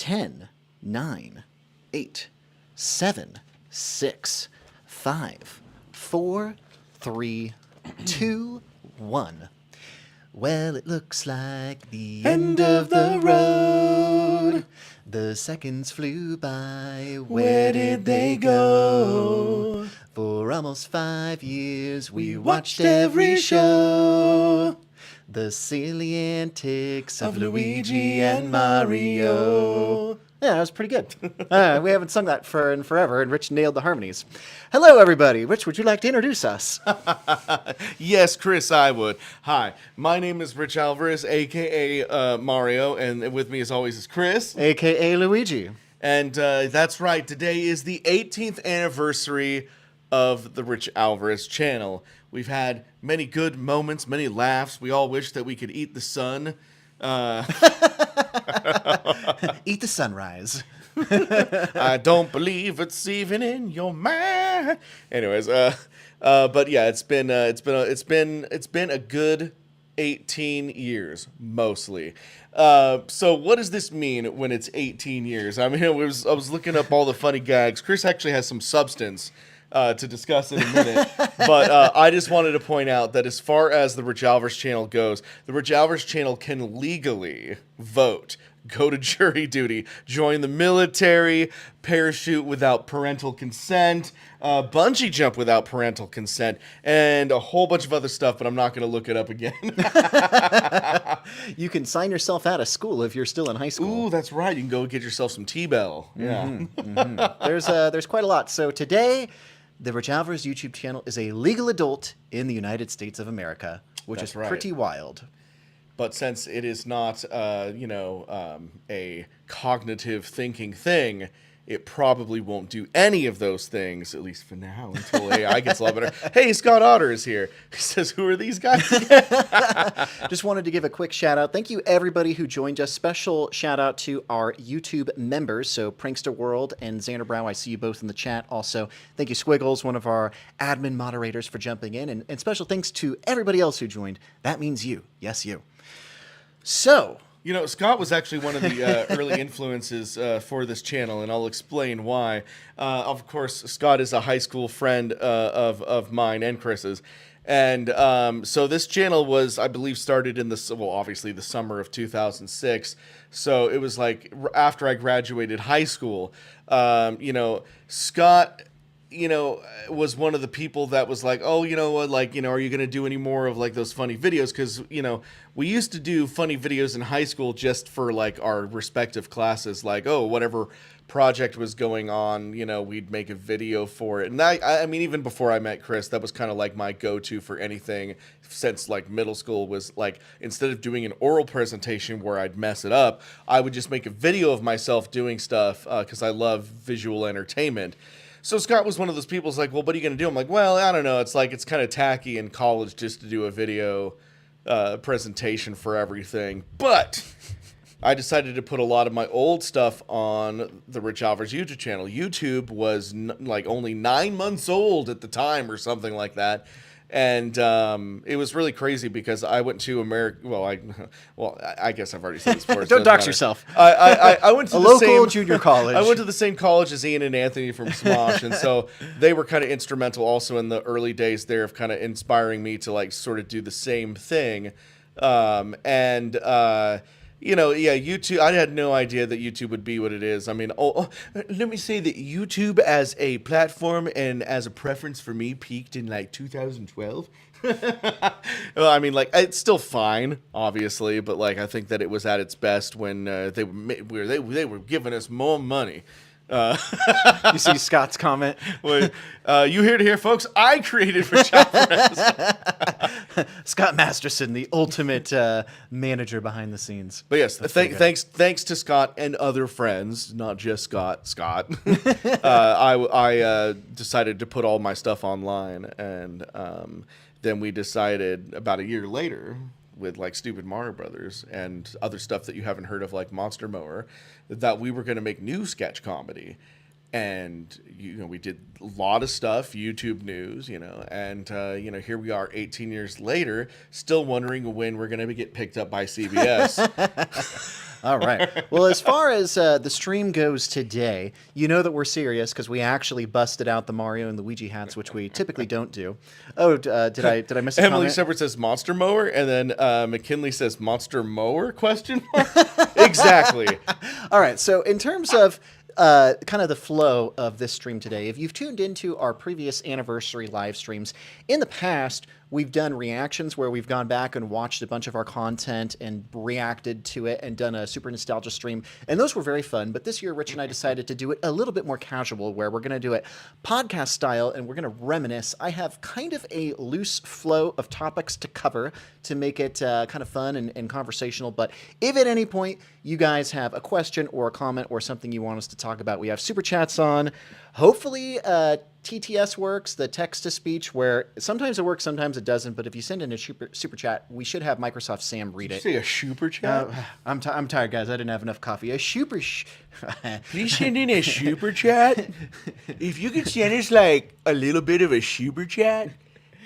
10, 9, 8, 7, 6, 5, 4, 3, 2, 1. Well, it looks like the end of the road. The seconds flew by. Where did they go? For almost 5 years, we watched every show. The silly antics of Luigi and Mario. Yeah, that was pretty good. We haven't sung that in forever, and Rich nailed the harmonies. Hello, everybody. Rich, would you like to introduce us? Yes, Chris, I would. Hi, my name is Rich Alvarez, a.k.a. Mario, and with me, as always, is Chris. A.k.a. Luigi. And that's right, today is the 18th anniversary of the Rich Alvarez channel. We've had many good moments, many laughs. We all wish that we could eat the sun. Eat the sunrise. I don't believe it's even in your mind. Anyways, but yeah, it's been a good 18 years mostly. So what does this mean when it's 18 years? I mean, I was looking up all the funny gags. Chris actually has some substance to discuss in a minute, but I just wanted to point out that as far as the Rich Alvarez channel goes, the Rich Alvarez channel can legally vote, go to jury duty, join the military, parachute without parental consent, bungee jump without parental consent, and a whole bunch of other stuff, but I'm not going to look it up again. You can sign yourself out of school if you're still in high school. Ooh, that's right. You can go get yourself some T-Bell. Yeah. There's quite a lot. So today, the Rich Alvarez YouTube channel is a legal adult in the United States of America, which That's is right. pretty wild. But since it is not, a cognitive thinking thing, it probably won't do any of those things, at least for now, until AI gets a lot better. Hey, Scott Otter is here. He says, who are these guys? Just wanted to give a quick shout out. Thank you, everybody who joined us. Special shout out to our YouTube members. So Prankster World and Xander Brow, I see you both in the chat. Also, thank you, Squiggles, one of our admin moderators, for jumping in. And special thanks to everybody else who joined. That means you. Yes, you. So, You know, Scott was actually one of the early influences for this channel, and I'll explain why. Of course, Scott is a high school friend of mine and Chris's. And so this channel was, I believe, started in obviously the summer of 2006. So it was like after I graduated high school. Scott was one of the people that was like, oh, you know what, like, are you going to do any more of like those funny videos? Because, we used to do funny videos in high school just for like our respective classes, like, oh, whatever project was going on, we'd make a video for it. And I mean, even before I met Chris, that was kind of like my go-to for anything since like middle school was like, instead of doing an oral presentation where I'd mess it up, I would just make a video of myself doing stuff because I love visual entertainment. So Scott was one of those people who's like, well, what are you going to do? I'm like, well, I don't know. It's like, it's kind of tacky in college just to do a video presentation for everything. But I decided to put a lot of my old stuff on the Rich Alvarez YouTube channel. YouTube was like only 9 months old at the time or something like that. And it was really crazy because I went to America. I guess I've already said this before. don't dox yourself. I went to a the local junior college. I went to the same college as Ian and Anthony from Smosh, and so they were kind of instrumental also in the early days there of kind of inspiring me to like sort of do the same thing. YouTube, I had no idea that YouTube would be what it is. I mean, let me say that YouTube as a platform and as a preference for me peaked in like 2012. Well, I mean, like, it's still fine, obviously, but like, I think that it was at its best when they were giving us more money. You see Scott's comment? Well, you hear to hear, folks. I created Rich Alvarez. Scott Masterson, the ultimate manager behind the scenes. But yes, thanks to Scott and other friends, not just Scott. I decided to put all my stuff online, and then we decided about a year later, with like Stupid Mario Brothers and other stuff that you haven't heard of, like Monster Mower, that we were going to make new sketch comedy. and we did a lot of stuff, YouTube news, and here we are 18 years later, still wondering when we're going to get picked up by CBS. All right. Well, as far as the stream goes today, you know that we're serious because we actually busted out the Mario and Luigi hats, which we typically don't do. Oh, did I miss a Emily comment? Shepard says monster mower, and then McKinley says monster mower ? Exactly. All right. So in terms of kind of the flow of this stream today, if you've tuned into our previous anniversary live streams, in the past, we've done reactions where we've gone back and watched a bunch of our content and reacted to it and done a super nostalgia stream. And those were very fun. But this year, Rich and I decided to do it a little bit more casual, where we're going to do it podcast style and we're going to reminisce. I have kind of a loose flow of topics to cover to make it kind of fun and conversational. But if at any point you guys have a question or a comment or something you want us to talk about, we have super chats on. Hopefully, TTS works, the text-to-speech, where sometimes it works, sometimes it doesn't. But if you send in a super chat, we should have Microsoft Sam read it. Did you say a super chat? I'm tired, guys. I didn't have enough coffee. A super Please send in a super chat. If you could send us like a little bit of a super chat,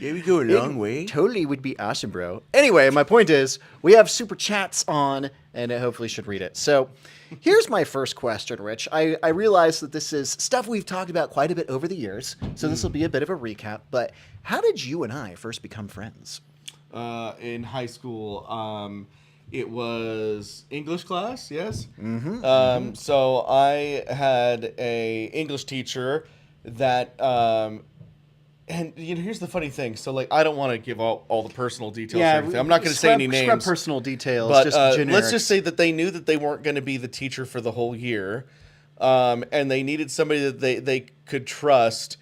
there we go a long way. Totally would be awesome, bro. Anyway, my point is, we have super chats on, and it hopefully should read it. So here's my first question, Rich. I realize that this is stuff we've talked about quite a bit over the years, so this will be a bit of a recap. But how did you and I first become friends? In high school, it was English class, yes? So I had a English teacher that... and here's the funny thing. So I don't want to give all the personal details or anything. I'm not going to say any names. Scrub personal details, but just generic. let's just say that they knew that they weren't going to be the teacher for the whole year, and they needed somebody that they could trust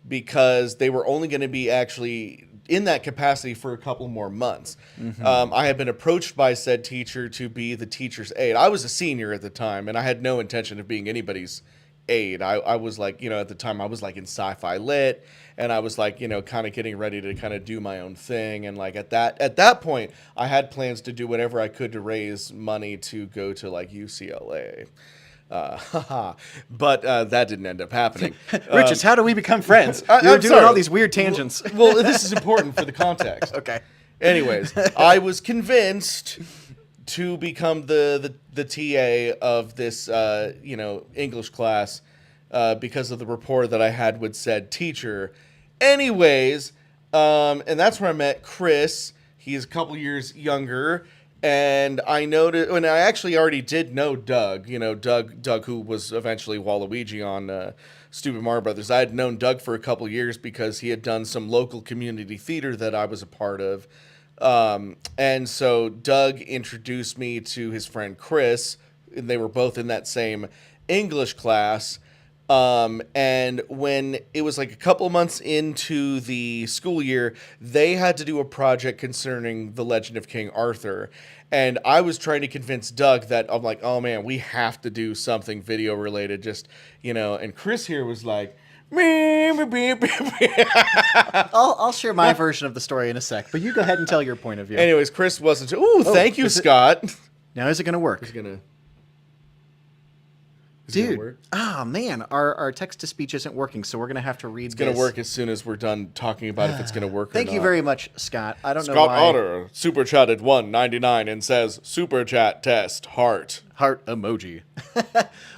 because they were only going to be actually in that capacity for a couple more months. I had been approached by said teacher to be the teacher's aide. I was a senior at the time, and I had no intention of being anybody's aide. I was at the time I was in sci-fi lit, and I was kind of getting ready to kind of do my own thing. And at that point, I had plans to do whatever I could to raise money to go to UCLA. But that didn't end up happening. Richards, how do we become friends? I'm doing all these weird tangents. Well, this is important for the context. Okay. Anyways, I was convinced to become the TA of this English class because of the rapport that I had with said teacher. Anyways, and that's where I met Chris. He's a couple years younger, and I noticed, and I actually already did know Doug. Doug who was eventually Waluigi on Stupid Mario Brothers. I had known Doug for a couple years because he had done some local community theater that I was a part of. And so Doug introduced me to his friend Chris, and they were both in that same English class. And when it was a couple months into the school year, they had to do a project concerning the Legend of King Arthur. And I was trying to convince Doug that I'm oh man, we have to do something video related, and Chris here was like, I'll share my version of the story in a sec, but you go ahead and tell your point of view. Anyways, Chris wasn't. Thank you, Scott. Now is it going to work? It's gonna. Dude, man, our text-to-speech isn't working, so we're going to have to read this. It's going to work as soon as we're done talking about if it's going to work or not. Thank you very much, Scott. I don't know why. Scott Otter super chatted $1.99 and says, super chat test, heart. Heart emoji.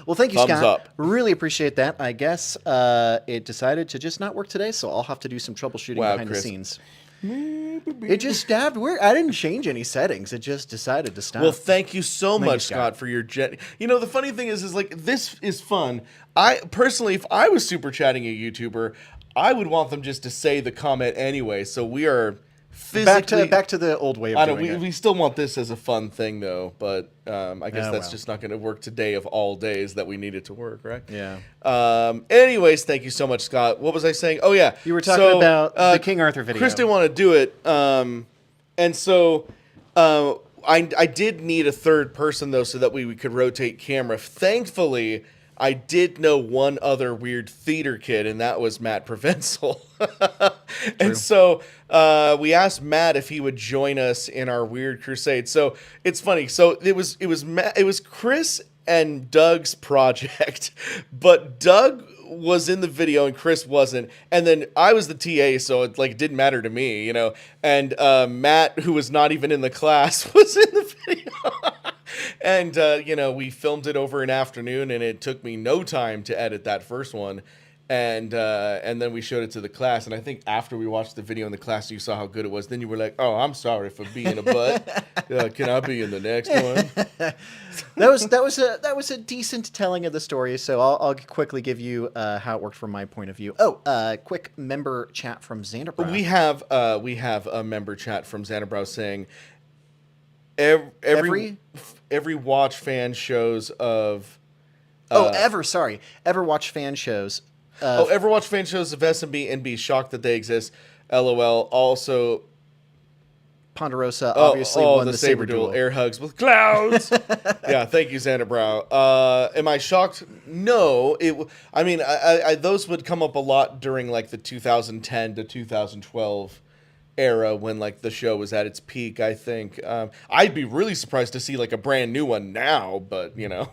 Well, thank you, Thumbs Scott. up. Really appreciate that. I guess it decided to just not work today, so I'll have to do some troubleshooting behind Chris. the scenes. It just stopped work. I didn't change any settings. It just decided to stop. Well, thank you so much, Scott, for your jet. The funny thing is this is fun. I personally, if I was super chatting a YouTuber, I would want them just to say the comment anyway. So we are physically back to the old way of doing it. We still want this as a fun thing though, but I guess that's just not going to work today of all days that we need it to work, right? Yeah. Anyways, thank you so much, Scott. What was I saying? Oh yeah, you were talking about the King Arthur video. Chris didn't want to do it, and so I did need a third person though, so that we could rotate camera. Thankfully, I did know one other weird theater kid, and that was Matt Provenzel. And so we asked Matt if he would join us in our weird crusade. So it's funny. So it was Chris and Doug's project, but Doug was in the video and Chris wasn't, and then I was the TA, so it like didn't matter to me, you know. And Matt, who was not even in the class, was in the video. And you know, we filmed it over an afternoon, and it took me no time to edit that first one. And then we showed it to the class, and I think after we watched the video in the class, you saw how good it was. Then you were like, "Oh, I'm sorry for being a butt. Can I be in the next one?" that was a decent telling of the story. So I'll quickly give you how it worked from my point of view. Oh, quick member chat from Xanderbrow. We have a member chat from Xanderbrow saying every watch fan shows of. Ever watch fan shows. Ever watch fan shows of SMB and be shocked that they exist? LOL. Also, Ponderosa obviously won the saber duel. Air hugs with clouds. Yeah, thank you, Xanderbrow. Am I shocked? No. I mean, those would come up a lot during like the 2010 to 2012 era when like the show was at its peak. I think I'd be really surprised to see like a brand new one now, but you know.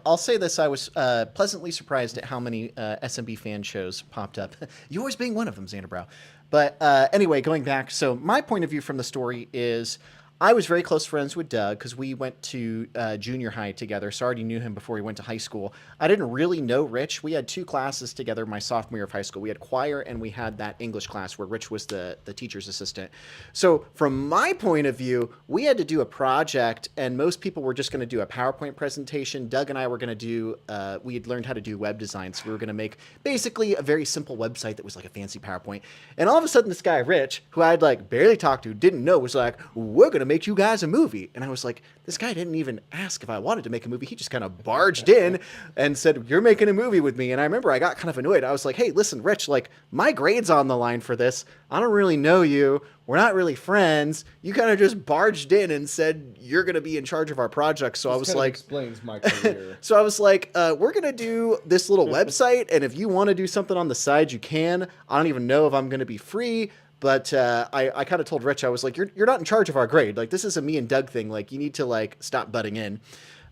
I'll say this: I was pleasantly surprised at how many SMB fan shows popped up. Yours being one of them, Xanderbrow. But anyway, going back, so my point of view from the story is I was very close friends with Doug because we went to junior high together, so I already knew him before we went to high school. I didn't really know Rich. We had 2 classes together my sophomore year of high school. We had choir and we had that English class where Rich was the teacher's assistant. So from my point of view, we had to do a project, and most people were just going to do a PowerPoint presentation. Doug and I were going to do, we had learned how to do web design, so we were going to make basically a very simple website that was like a fancy PowerPoint. And all of a sudden this guy, Rich, who I'd like barely talked to, didn't know, was like, we're going to make you guys a movie. And I was like, this guy didn't even ask if I wanted to make a movie. He just kind of barged in and said, you're making a movie with me. And I remember I got kind of annoyed. I was like, hey, listen, Rich, like my grade's on the line for this. I don't really know you. We're not really friends. You kind of just barged in and said, you're going to be in charge of our project. So I was like, explains my career. So I was like, we're going to do this little website. And if you want to do something on the side, you can. I don't even know if I'm going to be free. But I kind of told Rich, I was like, you're not in charge of our grade. Like, this is a me and Doug thing. Like, you need to, like, stop butting in.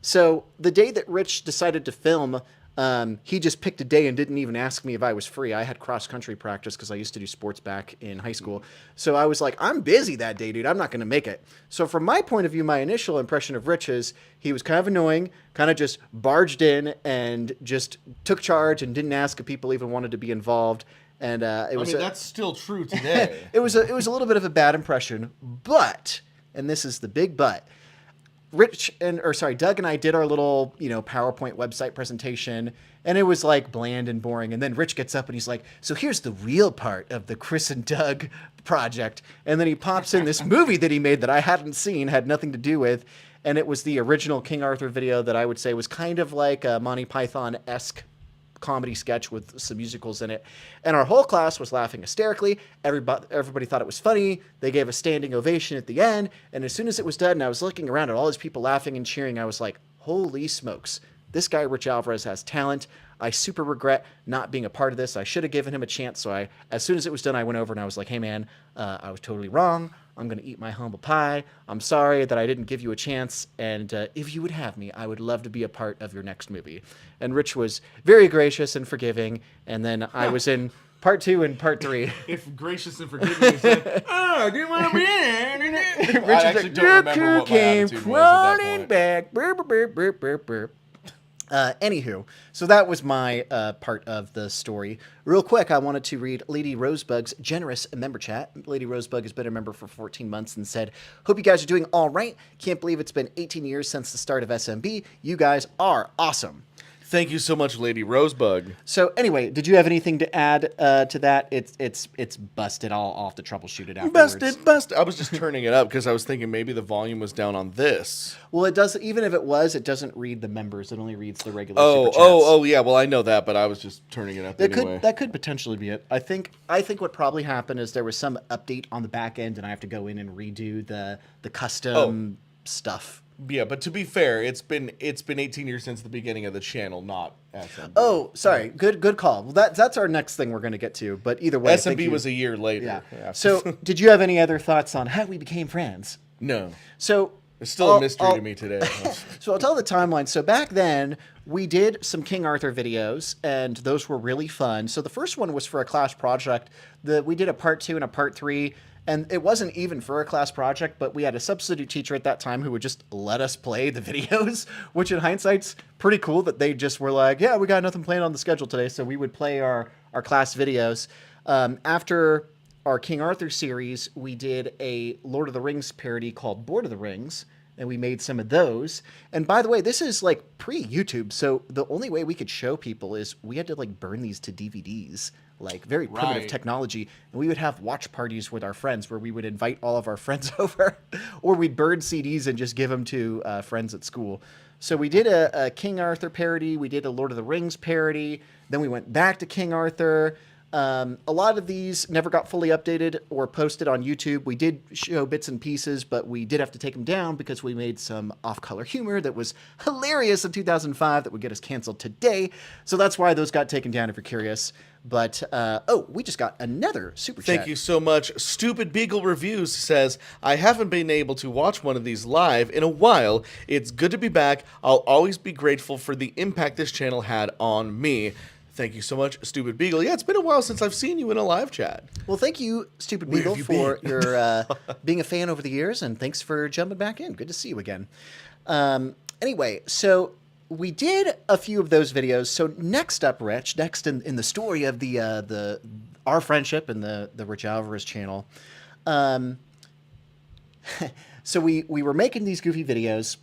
So the day that Rich decided to film, he just picked a day and didn't even ask me if I was free. I had cross-country practice because I used to do sports back in high school. So I was like, I'm busy that day, dude. I'm not going to make it. So from my point of view, my initial impression of Rich is he was kind of annoying, kind of just barged in and just took charge and didn't ask if people even wanted to be involved. And that's still true today. it was a little bit of a bad impression, but, and this is the big but, Doug and I did our little, PowerPoint website presentation, and it was like bland and boring. And then Rich gets up and he's like, so here's the real part of the Chris and Doug project. And then he pops in this movie that he made that I hadn't seen, had nothing to do with. And it was the original King Arthur video that I would say was kind of like a Monty Python-esque comedy sketch with some musicals in it. And our whole class was laughing hysterically. Everybody thought it was funny. They gave a standing ovation at the end. And as soon as it was done, and I was looking around at all these people laughing and cheering, I was like, holy smokes. This guy, RichAlvarez, has talent. I super regret not being a part of this. I should have given him a chance. So as soon as it was done, I went over and I was like, hey man, I was totally wrong. I'm going to eat my humble pie. I'm sorry that I didn't give you a chance. And if you would have me, I would love to be a part of your next movie. And Rich was very gracious and forgiving. And then I was in part 2 and part 3. If gracious and forgiving is like, I didn't want to be in it. I actually don't remember what my attitude was at that point. Back. Burp, burp, burp, burp, burp. Anywho, so that was my part of the story. Real quick, I wanted to read Lady Rosebug's generous member chat. Lady Rosebug has been a member for 14 months and said, hope you guys are doing all right. Can't believe it's been 18 years since the start of SMB. You guys are awesome. Thank you so much, Lady Rosebug. So anyway, did you have anything to add to that? It's busted. I'll have to troubleshoot it afterwards. Busted. I was just turning it up because I was thinking maybe the volume was down on this. Well, it does. Even if it was, it doesn't read the members. It only reads the regular super chats. Oh, yeah. Well, I know that, but I was just turning it up anyway. That could potentially be it. I think what probably happened is there was some update on the back end, and I have to go in and redo the custom stuff. Yeah, but to be fair, it's been 18 years since the beginning of the channel, not SMB. Oh, sorry. Good call. Well, that's our next thing we're going to get to. But either way, SMB was a year later. Yeah. So, did you have any other thoughts on how we became friends? No. So, It's still a mystery to me today. So I'll tell the timeline. So back then, we did some King Arthur videos, and those were really fun. So the first one was for a class project. We did a part 2 and a part 3, and it wasn't even for a class project, but we had a substitute teacher at that time who would just let us play the videos, which in hindsight's pretty cool that they just were like, yeah, we got nothing planned on the schedule today, so we would play our class videos. After our King Arthur series, we did a Lord of the Rings parody called Board of the Rings, and we made some of those. And by the way, this is like pre-YouTube, so the only way we could show people is we had to like burn these to DVDs, like very primitive Right. technology. And we would have watch parties with our friends where we would invite all of our friends over, or we'd burn CDs and just give them to friends at school. So we did a King Arthur parody, we did a Lord of the Rings parody, then we went back to King Arthur. A lot of these never got fully updated or posted on YouTube. We did show bits and pieces, but we did have to take them down because we made some off-color humor that was hilarious in 2005 that would get us canceled today. So that's why those got taken down if you're curious. But, we just got another super chat. Thank you so much. Stupid Beagle Reviews says, I haven't been able to watch one of these live in a while. It's good to be back. I'll always be grateful for the impact this channel had on me. Thank you so much, Stupid Beagle. Yeah, it's been a while since I've seen you in a live chat. Well, thank you, Stupid Where Beagle, have you for been? your being a fan over the years, and thanks for jumping back in. Good to see you again. Anyway, so we did a few of those videos. So next up, Rich, next in the story of our friendship and the Rich Alvarez channel. So we were making these goofy videos.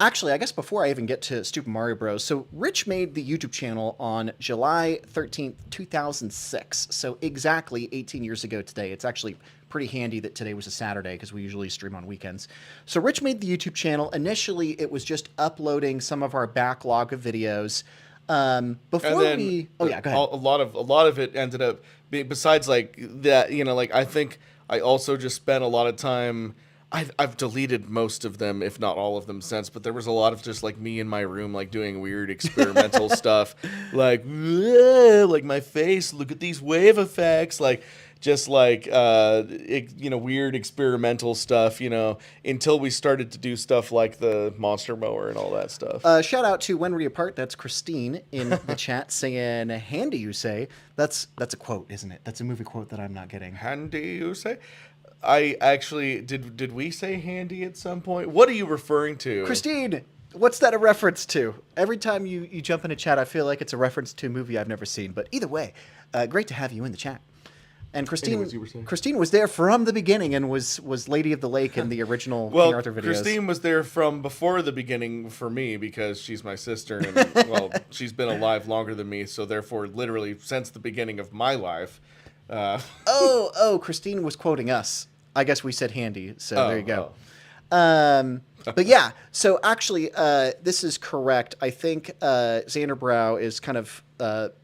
Actually, I guess before I even get to Stupid Mario Bros. So Rich made the YouTube channel on July 13th, 2006. So exactly 18 years ago today. It's actually pretty handy that today was a Saturday because we usually stream on weekends. So Rich made the YouTube channel. Initially, it was just uploading some of our backlog of videos. Before we... Oh, yeah, go ahead. A lot of it ended up being, besides like that, like I think I also just spent a lot of time... I've deleted most of them, if not all of them, since. But there was a lot of just like me in my room, like doing weird experimental stuff, like my face. Look at these wave effects, like just like weird experimental stuff. Until we started to do stuff like the monster mower and all that stuff. Shout out to When We Apart. That's Christine in the chat saying, "Handy, you say." That's a quote, isn't it? That's a movie quote that I'm not getting. Handy, you say? I actually did we say handy at some point? What are you referring to? Christine, what's that a reference to? Every time you jump in a chat, I feel like it's a reference to a movie I've never seen. But either way, great to have you in the chat. And Christine, Anyways, you were saying? Christine was there from the beginning and was Lady of the Lake in the original King Arthur videos. Christine was there from before the beginning for me because she's my sister and well, she's been alive longer than me, so therefore literally since the beginning of my life. Christine was quoting us. I guess we said handy, so there you go. But yeah, so actually, this is correct. I think Xander Brow is kind of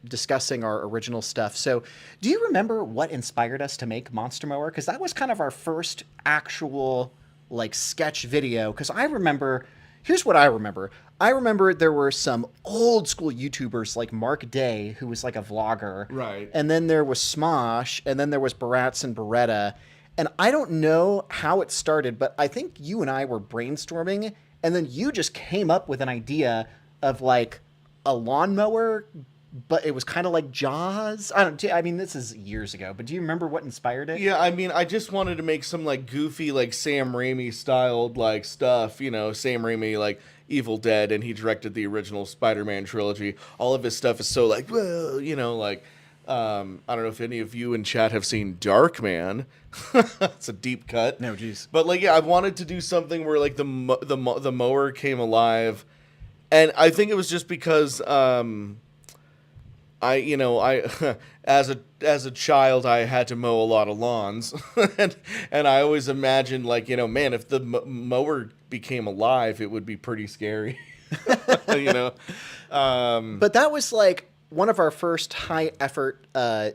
discussing our original stuff. So do you remember what inspired us to make Monster Mower? Because that was kind of our first actual like sketch video. Because I remember, here's what I remember. I remember there were some old school YouTubers like Mark Day, who was like a vlogger. Right. And then there was Smosh, and then there was Baratz and Beretta. And I don't know how it started, but I think you and I were brainstorming, and then you just came up with an idea of like a lawnmower, but it was kind of like Jaws. I mean, this is years ago, but do you remember what inspired it? Yeah, I mean, I just wanted to make some like goofy, like Sam Raimi styled like stuff. Sam Raimi like Evil Dead, and he directed the original Spider-Man trilogy. All of his stuff is so like, well, I don't know if any of you in chat have seen Darkman. It's a deep cut. No, geez. But like, yeah, I wanted to do something where like the mower came alive, and I think it was just because I as a child I had to mow a lot of lawns, and I always imagined like man, if the mower became alive, it would be pretty scary. But that was like one of our first high effort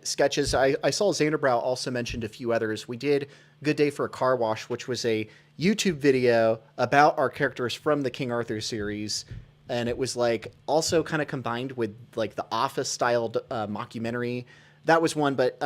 sketches. I saw Xander Brow also mentioned a few others. We did Good Day for a Car Wash, which was a YouTube video about our characters from the King Arthur series. And it was like also kind of combined with like the Office styled mockumentary. That was one, but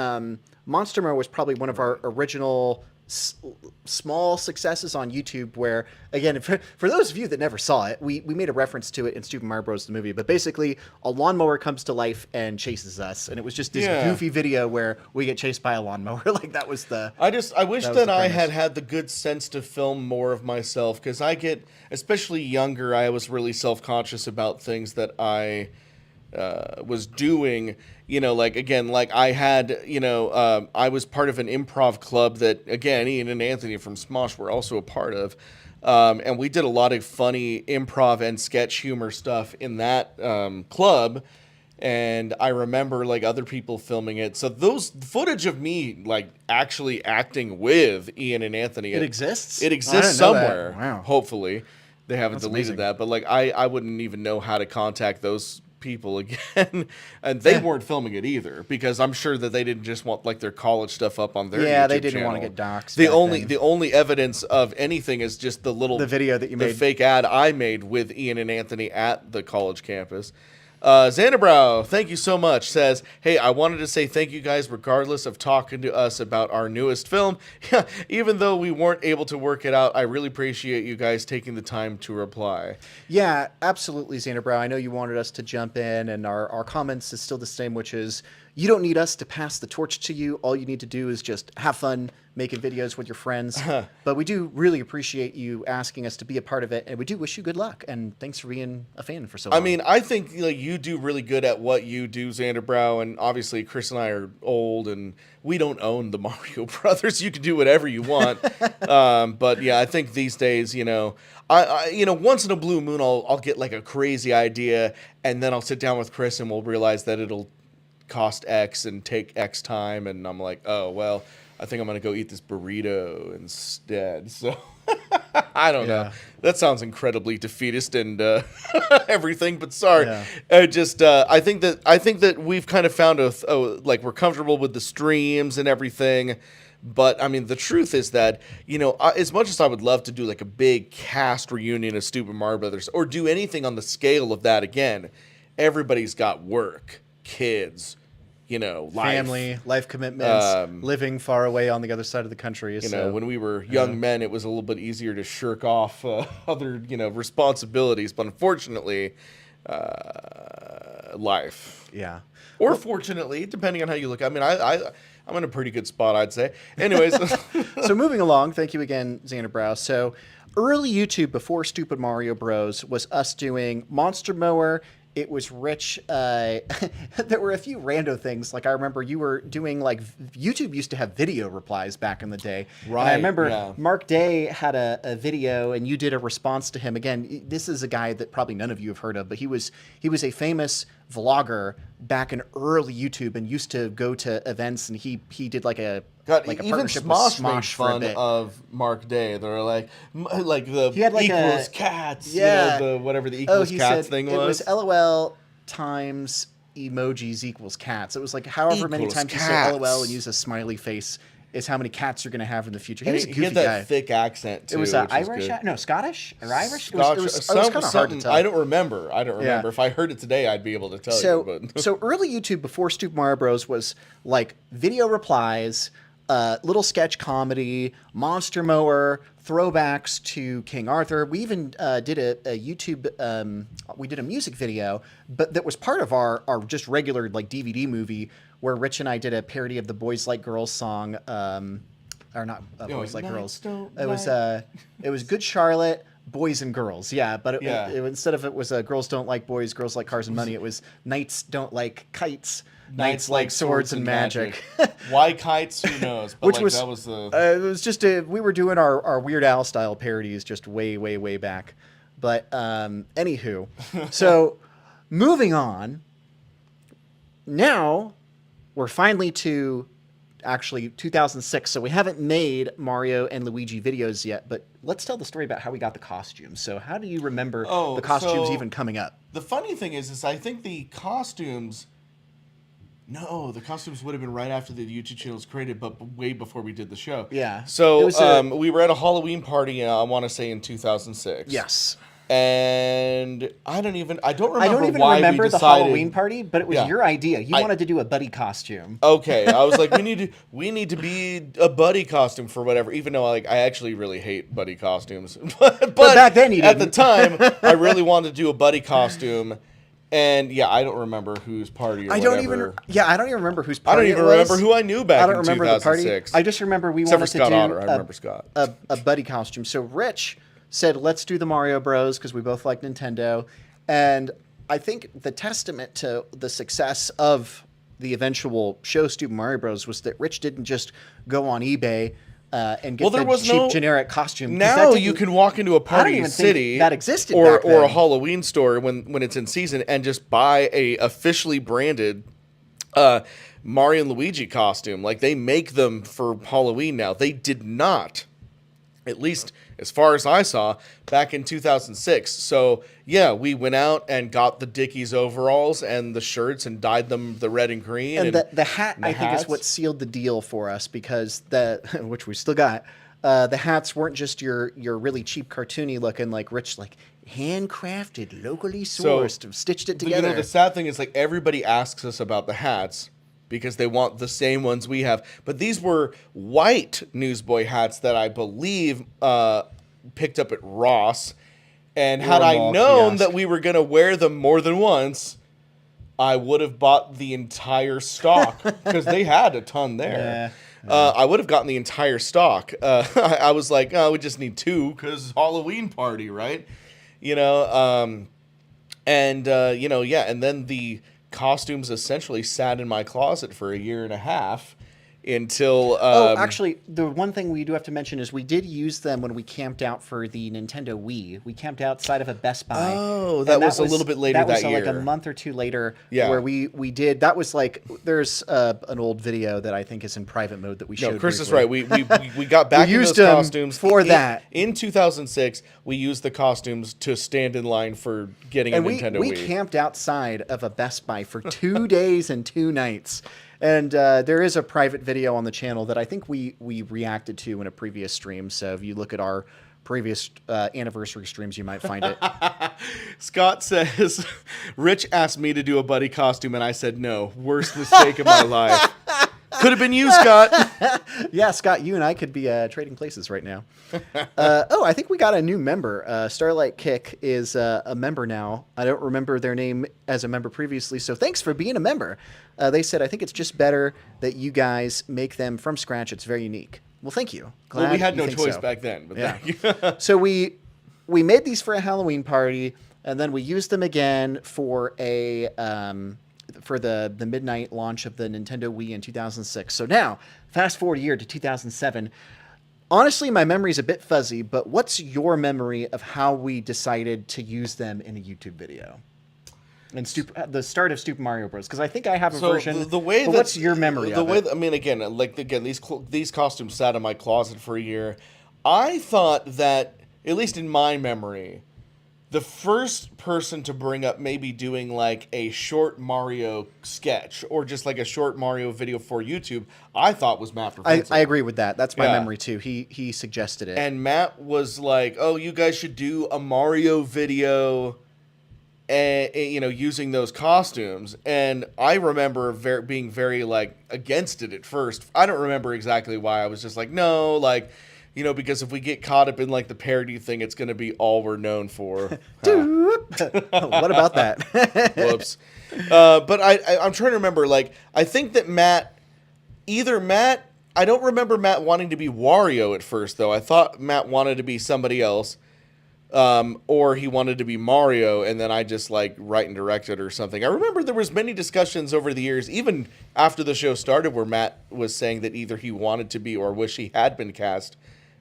Monster Mower was probably one of our original small successes on YouTube where, again, for those of you that never saw it, we made a reference to it in Super Mario Bros. The movie, but basically a lawnmower comes to life and chases us, and it was just this goofy video where we get chased by a lawnmower. Like that was the... I wish that I had the good sense to film more of myself, because I get, especially younger, I was really self-conscious about things that I was doing, you know, like, again, like I had, you know, I was part of an improv club that, again, Ian and Anthony from Smosh were also a part of, and we did a lot of funny improv and sketch humor stuff in that club, and I remember, like, other people filming it, so those footage of me, like, actually acting with Ian and Anthony, it exists? It exists somewhere. Wow. Hopefully. They haven't deleted amazing. that, but, like, I wouldn't even know how to contact those people again, and they weren't filming it either, because I'm sure that they didn't just want, like, their college stuff up on their YouTube they didn't channel. want to get doxxed. The only evidence of anything is just the video that you made, the fake ad I made with Ian and Anthony at the college campus. Xanderbrow, thank you so much, says, hey, I wanted to say thank you guys regardless of talking to us about our newest film. Even though we weren't able to work it out, I really appreciate you guys taking the time to reply. Yeah, absolutely, Xanderbrow. I know you wanted us to jump in, and our comments is still the same, which is you don't need us to pass the torch to you. All you need to do is just have fun making videos with your friends. But we do really appreciate you asking us to be a part of it, and we do wish you good luck, and thanks for being a fan for so long. I mean, I think, like, you do really good at what you do, Xanderbrow, and obviously Chris and I are old, and we don't own the Mario Brothers. You can do whatever you want. But yeah, I think these days, you know, I you know, once in a blue moon, I'll get like a crazy idea, and then I'll sit down with Chris and we'll realize that it'll cost X and take X time, and I'm like, oh, well, I think I'm going to go eat this burrito instead. So I don't know. That sounds incredibly defeatist and everything, but sorry. I think that we've kind of found like, we're comfortable with the streams and everything. But I mean, the truth is that, you know, as much as I would love to do like a big cast reunion of Super Mario Brothers or do anything on the scale of that again, everybody's got work, kids, you know, family, life commitments, living far away on the other side of the country. You know, when we were young men, it was a little bit easier to shirk off other, you know, responsibilities. But unfortunately, life. Yeah. Or fortunately, depending on how you look. I mean, I'm in a pretty good spot, I'd say. Anyways. So moving along, thank you again, Xanderbrow. So early YouTube before Stupid Mario Bros. Was us doing Monster Mower. It was Rich. There were a few rando things. Like I remember you were doing, like, YouTube used to have video replies back in the day. Right. And I remember Mark Day had a video and you did a response to him. Again, this is a guy that probably none of you have heard of, but he was a famous vlogger back in early YouTube and used to go to events, and he did like a partnership with Smosh made Smosh for a fun bit. of Mark Day. They're like the He had like equals cats, yeah. you know, the whatever the equals cats thing was. It was LOL times emojis equals cats. It was like however many times you say LOL and use a smiley face is how many cats you're going to have in the future. He was a goofy he had that guy. thick accent, too. It was Irish? No, Scottish? Or Irish? It was kind of hard to tell. I don't remember. Yeah. If I heard it today, I'd be able to tell you. But. So early YouTube before Super Mario Bros. Was like video replies, little sketch comedy, Monster Mower, throwbacks to King Arthur. We even did a YouTube, we did a music video, but that was part of our just regular like DVD movie where Rich and I did a parody of the Boys Like Girls song, or not Boys Like Girls. It was Good Charlotte, Boys and Girls. Yeah, but instead of it was Girls Don't Like Boys, Girls Like Cars and Money, it was Knights Don't Like Kites, Knights Like Swords and Magic. Why kites? Who knows? But Which like, was that was the. It was just we were doing our Weird Al style parodies just way back. But anywho, so moving on. Now we're finally to actually 2006, so we haven't made Mario and Luigi videos yet. But let's tell the story about how we got the costumes. So how do you remember the costumes even coming up? The funny thing is I think the costumes. No, the costumes would have been right after the YouTube channel was created, but way before we did the show. Yeah. So we were at a Halloween party, I want to say in 2006. Yes. And I don't even I don't even why remember we the decided, Halloween party, but it was Yeah. your idea. You wanted to do a buddy costume. Okay, I was like, we need to be a buddy costume for whatever. Even though like I actually really hate buddy costumes, but back then you at the didn't. time I really wanted to do a buddy costume, and yeah, I don't remember whose party or I don't even remember whose party. I don't even remember who I knew back I don't in remember the party. 2006. I just remember we Except for wanted to Scott do Otter. I remember Scott. a buddy costume. So Rich said, "Let's do the Mario Bros." because we both like Nintendo, and I think the testament to the success of the eventual show Super Mario Bros. Was that Rich didn't just go on eBay and get the cheap generic costume. 'cause Now you can walk into a Party City that existed or back then. a Halloween store when it's in season and just buy a officially branded Mario and Luigi costume. Like they make them for Halloween now. They did not, at least as far as I saw, back in 2006. So yeah, we went out and got the Dickies overalls and the shirts and dyed them the red and green. And the hat, I think, is what sealed the deal for us because which we still got. The hats weren't just your really cheap cartoony looking, like Rich, like handcrafted, locally sourced, stitched it together. You know, the sad thing is like everybody asks us about the hats because they want the same ones we have. But these were white Newsboy hats that I believe picked up at Ross. And had I known that we were going to wear them more than once, I would have bought the entire stock because they had a ton there. I would have gotten the entire stock. I was like, oh, we just need 2 because Halloween party, right? You know, and then the costumes essentially sat in my closet for a year and a half until actually, the one thing we do have to mention is we did use them when we camped out for the Nintendo Wii. We camped outside of a Best Buy. Oh, that was a little bit later that year. That was like a month or 2 later where we did. That was like, there's an old video that I think is in private mode that we showed. No, Chris briefly. is right. We got back in those costumes. For that. In 2006, we used the costumes to stand in line for getting a Nintendo Wii. We camped outside of a Best Buy for 2 days and 2 nights. And there is a private video on the channel that I think we reacted to in a previous stream. So if you look at our previous anniversary streams, you might find it. Scott says, Rich asked me to do a buddy costume, and I said no. Worst mistake of my life. Could have been you, Scott. Yeah, Scott, you and I could be trading places right now. I think we got a new member. Starlight Kick is a member now. I don't remember their name as a member previously, so thanks for being a member. They said, I think it's just better that you guys make them from scratch. It's very unique. Well, thank you. Well, we had no choice back then. But yeah. Thank you. So we made these for a Halloween party, and then we used them again for a... for the midnight launch of the Nintendo Wii in 2006. So now, fast forward a year to 2007. Honestly, my memory is a bit fuzzy, but what's your memory of how we decided to use them in a YouTube video? And the start of Super Mario Bros. Because I think I have a version. What's your memory of it? I mean, these costumes sat in my closet for a year. I thought that, at least in my memory, the first person to bring up maybe doing like a short Mario sketch or just like a short Mario video for YouTube, I thought was Matt Provenza. I agree with that. That's my memory too. He suggested it. And Matt was like, oh, you guys should do a Mario video using those costumes. And I remember being very like against it at first. I don't remember exactly why. I was just like, no, like... because if we get caught up in like the parody thing, it's going to be all we're known for. What about that? Whoops. But I'm trying to remember. Like, I think that I don't remember Matt wanting to be Wario at first, though. I thought Matt wanted to be somebody else. Or he wanted to be Mario, and then I just like write and direct it or something. I remember there was many discussions over the years, even after the show started, where Matt was saying that either he wanted to be or wish he had been cast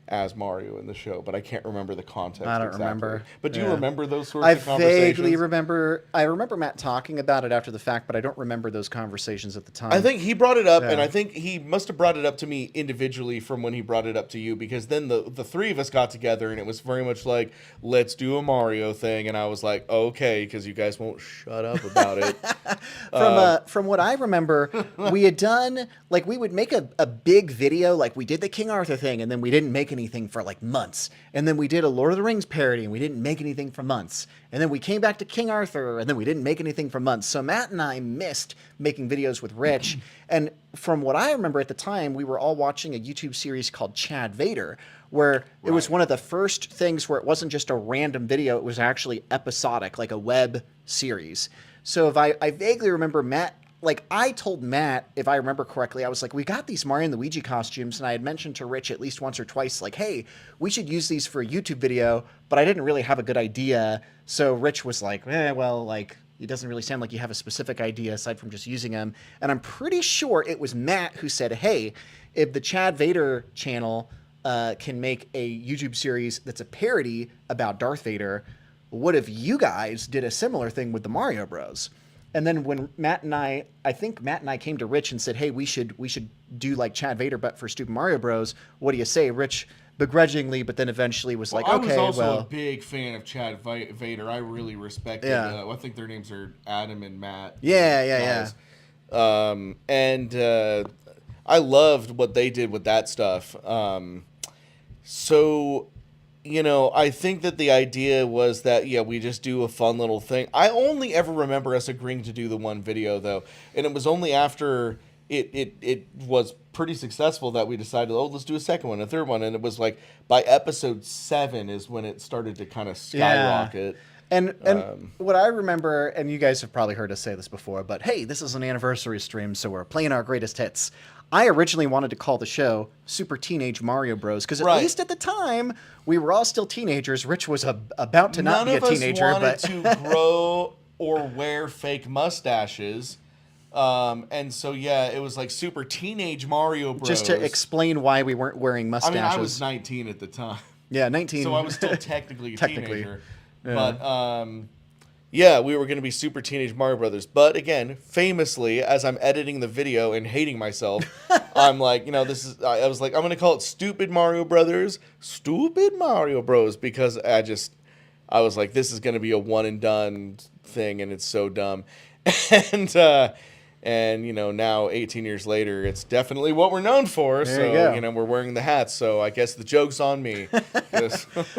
as Mario in the show, but I can't remember the context. I don't remember. But do you remember those sorts of conversations? I vaguely remember. I remember Matt talking about it after the fact, but I don't remember those conversations at the time. I think he brought it up, and I think he must have brought it up to me individually from when he brought it up to you, because then the three of us got together, and it was very much like, let's do a Mario thing, and I was like, okay, because you guys won't shut up about it. From what I remember, we had done, like, we would make a big video, like we did the King Arthur thing, and then we didn't make anything for like months. And then we did a Lord of the Rings parody and we didn't make anything for months. And then we came back to King Arthur and then we didn't make anything for months. So Matt and I missed making videos with Rich. And from what I remember at the time, we were all watching a YouTube series called Chad Vader, where it was one of the first things where it wasn't just a random video, it was actually episodic, like a web series. So if I vaguely remember Matt, like I told Matt, if I remember correctly, I was like, we got these Mario and Luigi costumes, and I had mentioned to Rich at least once or twice, like, hey, we should use these for a YouTube video, but I didn't really have a good idea. So Rich was like, well, like, it doesn't really sound like you have a specific idea aside from just using them. And I'm pretty sure it was Matt who said, hey, if the Chad Vader channel can make a YouTube series that's a parody about Darth Vader, what if you guys did a similar thing with the Mario Bros? And then when I think Matt and I came to Rich and said, hey, we should do like Chad Vader, but for Stupid Mario Bros. What do you say? Rich begrudgingly, but then eventually was like, okay, I was also a big fan of Chad Vader. I really respected, I think their names are Adam and Matt. Yeah. I loved what they did with that stuff. So, you know, I think that the idea was that, we just do a fun little thing. I only ever remember us agreeing to do the one video, though. And it was only after it was pretty successful that we decided, let's do a second one, a third one. And it was like by episode 7 is when it started to kind of skyrocket. And what I remember, and you guys have probably heard us say this before, but hey, this is an anniversary stream, so we're playing our greatest hits. I originally wanted to call the show Super Teenage Mario Bros. Because at least at the time, we were all still teenagers. Rich was about to not be a teenager. None of us wanted to grow or wear fake mustaches. And so, it was like Super Teenage Mario Bros. Just to explain why we weren't wearing mustaches. I was 19 at the time. Yeah, 19. So I was still technically a teenager. Yeah. But, we were going to be Super Teenage Mario Brothers. But again, famously, as I'm editing the video and hating myself, I'm like, I was like, I'm going to call it Stupid Mario Brothers, Stupid Mario Bros. Because I was like, this is going to be a one and done thing and it's so dumb. And now 18 years later, it's definitely what we're known for. There you go. We're wearing the hats. So I guess the joke's on me.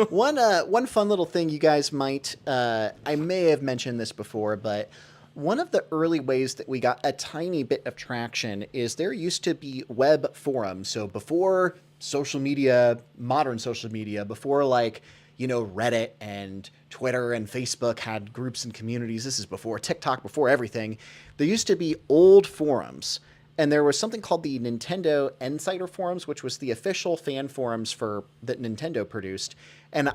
One fun little thing you guys might, I may have mentioned this before, but one of the early ways that we got a tiny bit of traction is there used to be web forums. So before social media, modern social media, before Reddit and Twitter and Facebook had groups and communities. This is before TikTok, before everything. There used to be old forums, and there was something called the Nintendo Insider Forums, which was the official fan forums that Nintendo produced. And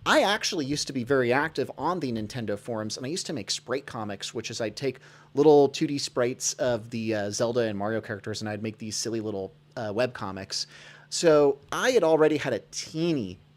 I actually used to be very active on the Nintendo forums, and I used to make sprite comics, which is I'd take little 2D sprites of the Zelda and Mario characters, and I'd make these silly little web comics. So I had already had a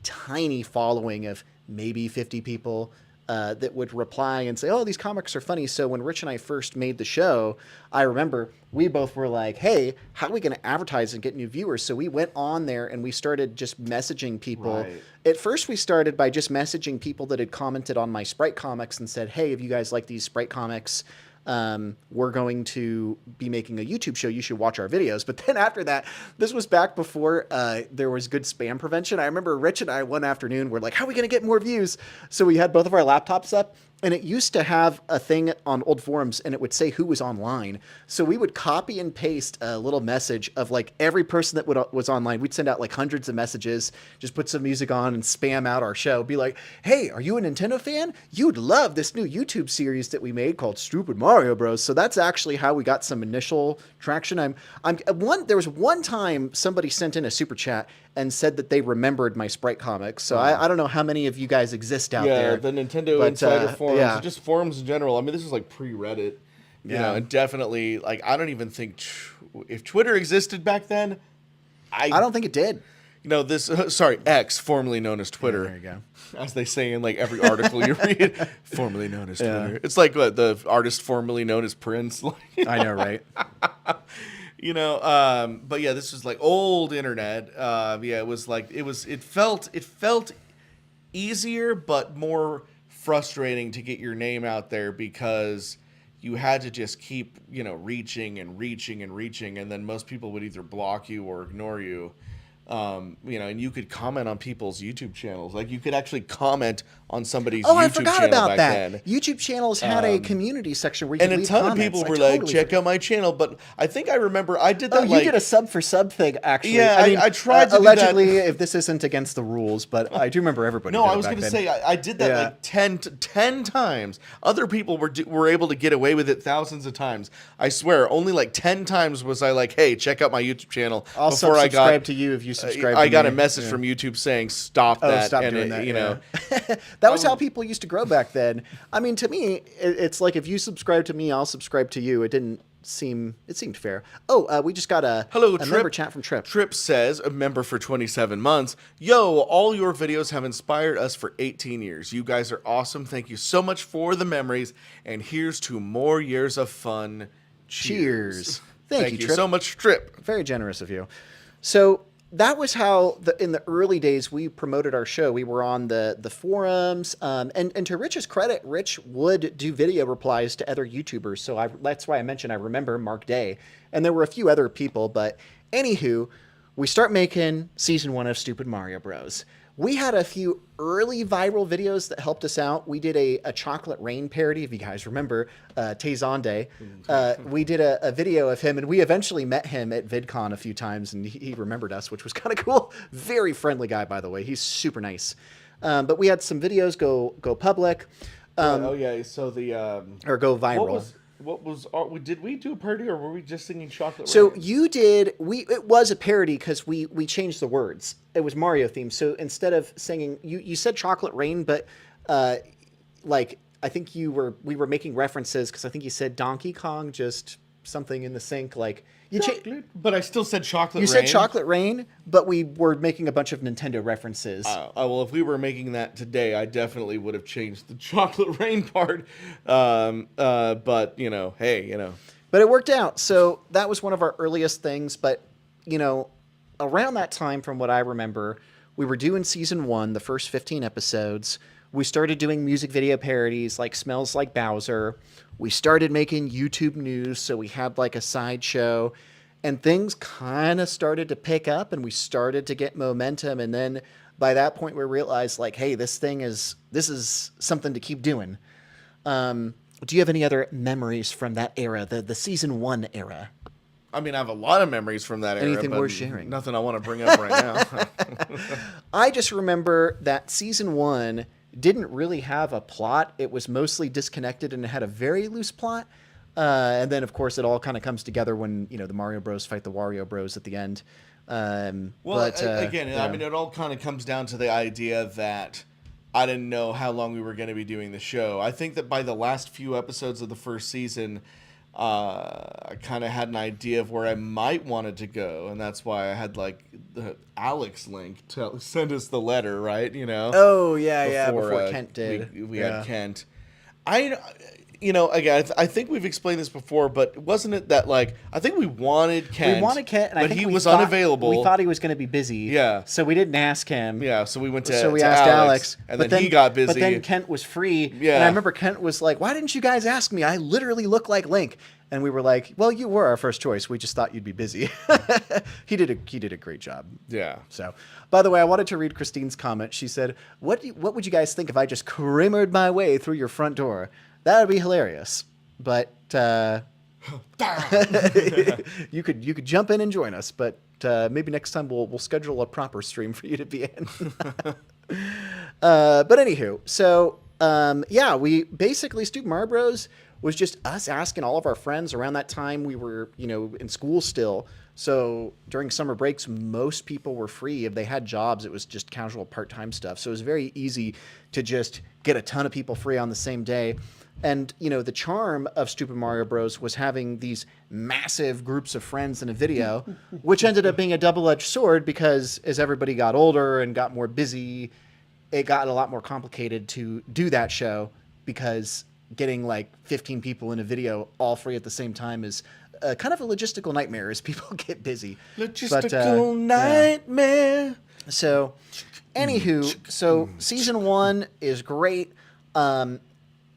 tiny following of maybe 50 people that would reply and say, oh, these comics are funny. So when Rich and I first made the show, I remember we both were like, hey, how are we going to advertise and get new viewers? So we went on there and we started just messaging people. Right. At first, we started by just messaging people that had commented on my Sprite comics and said, hey, if you guys like these Sprite comics, we're going to be making a YouTube show. You should watch our videos. But then after that, this was back before there was good spam prevention. I remember Rich and I one afternoon were like, how are we going to get more views? So we had both of our laptops up, and it used to have a thing on old forums, and it would say who was online. So we would copy and paste a little message of like every person that was online. We'd send out like hundreds of messages, just put some music on and spam out our show. Be like, hey, are you a Nintendo fan? You'd love this new YouTube series that we made called Stupid Mario Bros. So that's actually how we got some initial traction. There was one time somebody sent in a super chat and said that they remembered my Sprite comics. So I don't know how many of you guys exist out there. Yeah, the Nintendo Insider forums, just forums in general. I mean, this was like pre-Reddit, you know, and definitely, like, I don't even think if Twitter existed back then, I don't think it did. You know, X, formerly known as Twitter. Yeah, there you go. As they say in like every article you read, formerly known as Twitter. It's like the artist formerly known as Prince. I know, right? You know, but yeah, this was like old internet. It was like it felt easier but more frustrating to get your name out there because you had to just keep, reaching and then most people would either block you or ignore you. and you could comment on people's YouTube channels. Like you could actually comment on somebody's Oh, YouTube I forgot channel about back that. then. YouTube channels had a community section where you And could a leave ton comments. of people I were like, totally check forgot. out my channel. But I think I remember I did that. Oh, you like, did a sub for sub thing, actually. Yeah, I mean, I tried to do that. allegedly, if this isn't against the rules, but I do remember everybody. No, did I it was back going to then. say I did that Yeah. like 10 times. Other people were able to get away with it thousands of times. I swear, only like 10 times was I like, hey, check out my YouTube channel. I'll before I subscribe got to you if you subscribe. I to got me. a message Yeah. from YouTube saying stop Oh, that. stop and doing it, that. you know. That was how people used to grow back then. I mean, to me, it's like if you subscribe to me, I'll subscribe to you. It seemed fair. Oh, we just got a Trip. member chat from Trip. Trip says, a member for 27 months. Yo, all your videos have inspired us for 18 years. You guys are awesome. Thank you so much for the memories. And here's to more years of fun. Cheers. Thank you, Trip. so much, Trip. Very generous of you. So that was how in the early days we promoted our show. We were on the forums, and to Rich's credit, Rich would do video replies to other YouTubers. So that's why I mentioned I remember Mark Day, and there were a few other people. But anywho, we start making season 1 of Stupid Mario Bros. We had a few early viral videos that helped us out. We did a Chocolate Rain parody, if you guys remember, Tezonde. We did a video of him, and we eventually met him at VidCon a few times, and he remembered us, which was kind of cool. Very friendly guy, by the way. He's super nice. But we had some videos go public. Oh, yeah. So Or go viral. Did we do a parody or were we just singing Chocolate So Rain? you did. It was a parody because we changed the words. It was Mario themed. So instead of singing, you said Chocolate Rain, but like I think we were making references because I think you said Donkey Kong, just something in the sink. Like But I still said Chocolate Rain. you said Chocolate Rain, but we were making a bunch of Nintendo references. Oh, well, if we were making that today, I definitely would have changed the Chocolate Rain part. But, hey. But it worked out. So that was one of our earliest things. But, around that time, from what I remember, we were doing season 1, the first 15 episodes. We started doing music video parodies like Smells Like Bowser. We started making YouTube news, so we had like a sideshow. And things kind of started to pick up, and we started to get momentum. And then by that point, we realized, like, hey, this is something to keep doing. Do you have any other memories from that era, the season 1 era? I mean, I have a lot of memories from that era. Anything but worth sharing? Nothing I want to bring up right now. I just remember that season 1 didn't really have a plot. It was mostly disconnected, and it had a very loose plot. And then, of course, it all kind of comes together when, the Mario Bros fight the Wario Bros at the end. Well, Again, I mean, it all kind of comes down to the idea that I didn't know how long we were going to be doing the show. I think that by the last few episodes of the first season, I kind of had an idea of where I might want it to go, and that's why I had like the Alex link to send us the letter, right? Oh yeah, before Kent did. We had Kent. Again, I think we've explained this before, but wasn't it that like I think we wanted Kent? We wanted Kent, and but I think he we was thought, unavailable. We thought he was going to be busy. Yeah. So we didn't ask him. Yeah, so we went to So we to asked Alex, and but then he got busy. But then Kent was free. Yeah. And I remember Kent was like, "Why didn't you guys ask me? I literally look like Link." And we were like, "Well, you were our first choice. We just thought you'd be busy." He did a great job. Yeah. So, by the way, I wanted to read Christine's comment. She said, what would you guys think if I just Kramered my way through your front door? That would be hilarious." But you could jump in and join us, but maybe next time we'll schedule a proper stream for you to be in. But anywho, so we basically Stupid Mario Bros was just us asking all of our friends. Around that time, we were in school still. So during summer breaks, most people were free. If they had jobs, it was just casual part-time stuff. So it was very easy to just get a ton of people free on the same day. And, the charm of Stupid Mario Bros. Was having these massive groups of friends in a video, which ended up being a double-edged sword because as everybody got older and got more busy, it got a lot more complicated to do that show because getting like 15 people in a video all free at the same time is kind of a logistical nightmare as people get busy. Logistical nightmare. Yeah. So, anywho, season 1 is great.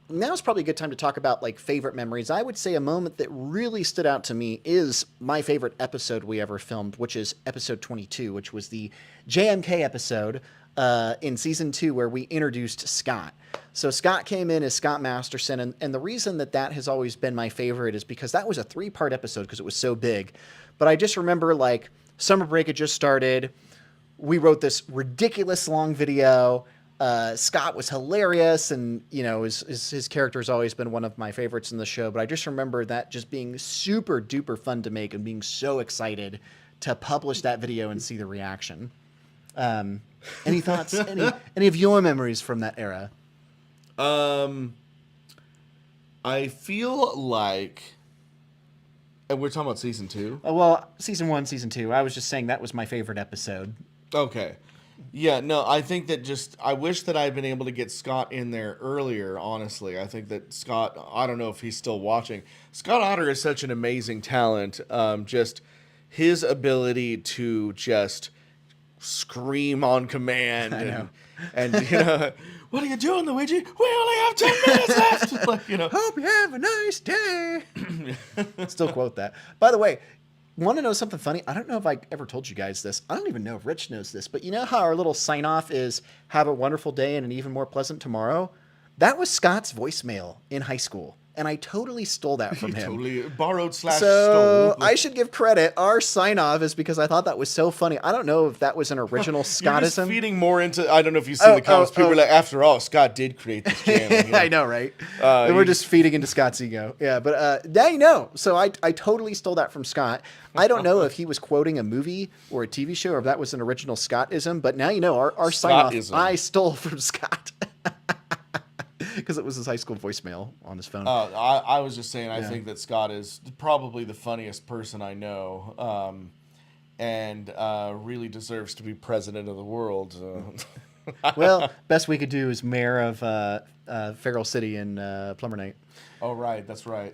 now's probably a good time to talk about like favorite memories. I would say a moment that really stood out to me is my favorite episode we ever filmed, which is episode 22, which was the JMK episode in season 2 where we introduced Scott. So Scott came in as Scott Masterson, and the reason that has always been my favorite is because that was a 3-part episode because it was so big. But I just remember like summer break had just started. We wrote this ridiculous long video. Scott was hilarious, and you know his character has always been one of my favorites in the show. But I just remember that just being super duper fun to make, and being so excited to publish that video and see the reaction. Any thoughts? Any of your memories from that era? I feel like, and we're talking about season 2. Well, season 1, season 2. I was just saying that was my favorite episode. Okay. Yeah, no, I think that I wish that I had been able to get Scott in there earlier, honestly. I think that Scott, I don't know if he's still watching. Scott Otter is such an amazing talent. Just his ability to just scream on command. And you know, what are you doing, Luigi? We only have 10 minutes left. Like, you know. Hope you have a nice day. Still quote that. By the way, want to know something funny? I don't know if I ever told you guys this. I don't even know if Rich knows this, but you know how our little sign off is have a wonderful day and an even more pleasant tomorrow? That was Scott's voicemail in high school. And I totally stole that from him. Totally borrowed / So stole. I should give credit. Our sign off is because I thought that was so funny. I don't know if that was an original You're just Scottism. feeding more into, I don't know if you've seen the comments. People are like, after all, Scott did create this channel. You know? I know, right? And we're just feeding into Scott's ego. Yeah, but now you know. So I totally stole that from Scott. I don't know if he was quoting a movie or a TV show or if that was an original Scottism, but now you know our sign off I stole from Scott. Because it was his high school voicemail on his phone. I was just saying, I think that Scott is probably the funniest person I know, and really deserves to be president of the world. Well, best we could do is mayor of Feral City in Plumber Night. Oh, right. That's right.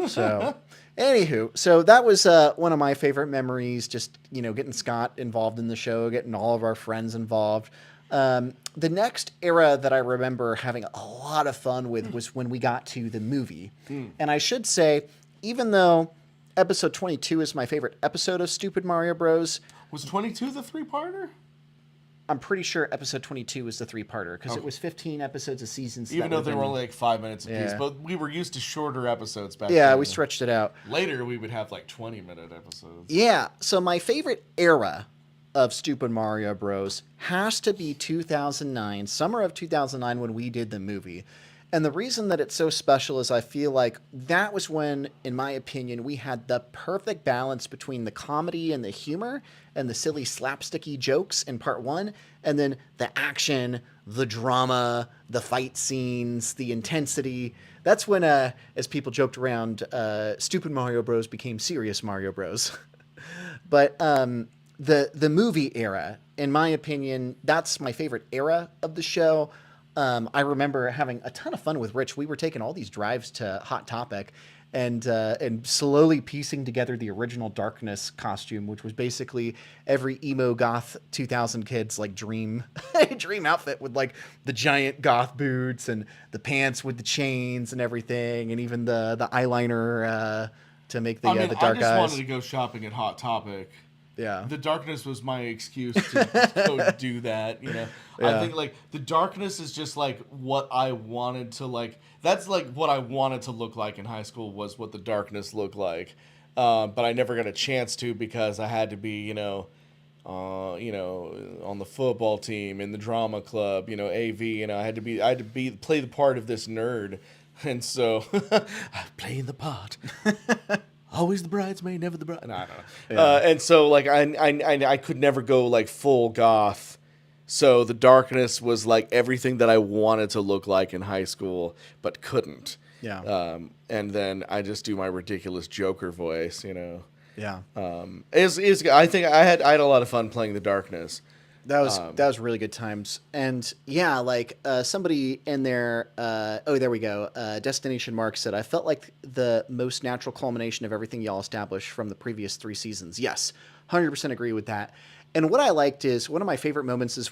So, anywho, so that was one of my favorite memories, just, you know, getting Scott involved in the show, getting all of our friends involved. The next era that I remember having a lot of fun with was when we got to the movie. And I should say, even though episode 22 is my favorite episode of Stupid Mario Bros. Was 22 the 3-parter? I'm pretty sure episode 22 was the 3-parter because it was 15 episodes a season. So even though they were only like 5 minutes apiece, but we were used to shorter episodes back then. Yeah, we stretched it out. Later, we would have like 20-minute episodes. Yeah, so my favorite era of Stupid Mario Bros. Has to be 2009, summer of 2009 when we did the movie. And the reason that it's so special is I feel like that was when, in my opinion, we had the perfect balance between the comedy and the humor and the silly slapsticky jokes in part 1, and then the action, the drama, the fight scenes, the intensity. That's when, as people joked around, Stupid Mario Bros. Became Serious Mario Bros. But the movie era, in my opinion, that's my favorite era of the show. I remember having a ton of fun with Rich. We were taking all these drives to Hot Topic and slowly piecing together the original Darkness costume, which was basically every emo goth 2000 kids like dream outfit with like the giant goth boots and the pants with the chains and everything, and even the eyeliner to make the dark eyes. I just wanted to go shopping at Hot Topic. Yeah. The darkness was my excuse to go do that, you know. Yeah. I think like the darkness is just like what I wanted to like. That's like what I wanted to look like in high school was what the darkness looked like. But I never got a chance to because I had to be, on the football team, in the drama club, AV, I had to play the part of this nerd. And so I'm playing the part. Always the bridesmaid, never the bride. No, I don't know. Yeah. And so, like, I could never go, like, full goth. So the darkness was, like, everything that I wanted to look like in high school, but couldn't. Yeah. And then I just do my ridiculous Joker voice, Yeah. I think I had a lot of fun playing the darkness. That was really good times. And yeah, like somebody in there, there we go. Destination Mark said, I felt like the most natural culmination of everything y'all established from the previous 3 seasons. Yes, 100% agree with that. And what I liked is one of my favorite moments is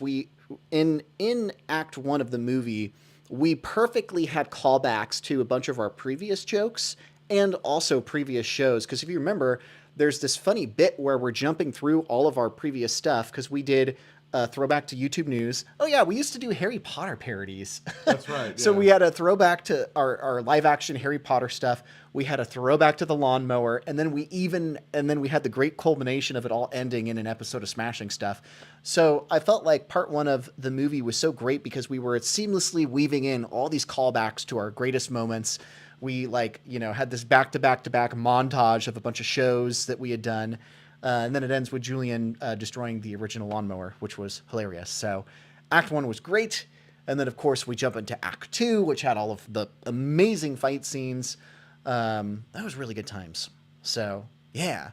in Act 1 of the movie, we perfectly had callbacks to a bunch of our previous jokes and also previous shows. Because if you remember, there's this funny bit where we're jumping through all of our previous stuff because we did a throwback to YouTube News. Oh, yeah, we used to do Harry Potter parodies. That's right. So yeah. we had a throwback to our live action Harry Potter stuff. We had a throwback to the lawnmower, and then we had the great culmination of it all ending in an episode of Smashing Stuff. So I felt like part one of the movie was so great because we were seamlessly weaving in all these callbacks to our greatest moments. We had this back-to-back-to-back montage of a bunch of shows that we had done. And then it ends with Julian destroying the original lawnmower, which was hilarious. So Act 1 was great. And then, of course, we jump into Act 2, which had all of the amazing fight scenes. That was really good times. So, yeah.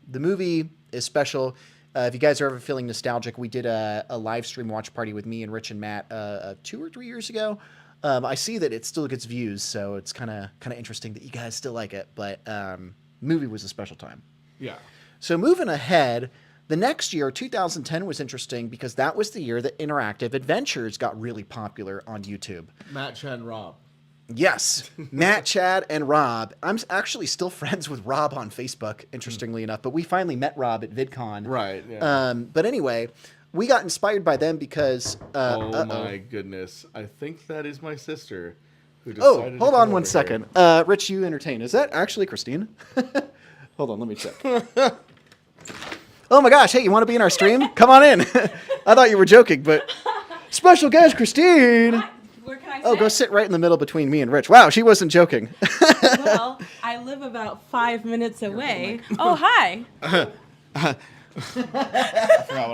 The movie is special. If you guys are ever feeling nostalgic, we did a live stream watch party with me and Rich and Matt 2 or 3 years ago. I see that it still gets views, so it's kind of interesting that you guys still like it. But movie was a special time. Yeah. So moving ahead, the next year, 2010, was interesting because that was the year that interactive adventures got really popular on YouTube. Matt, Chad, and Rob. Yes, Matt, Chad, and Rob. I'm actually still friends with Rob on Facebook, interestingly enough, but we finally met Rob at VidCon. Right, yeah. But anyway, we got inspired by them because... my goodness. I think that is my sister who decided to hold come on one over second. here. Rich, you entertain. Is that actually Christine? Hold on, let me check. Oh my gosh, hey, you want to be in our stream? Come on in. I thought you were joking, but special guest Christine. Where can I sit? Oh, go sit right in the middle between me and Rich. Wow, she wasn't joking. Well, I live about 5 minutes away. Oh, hi.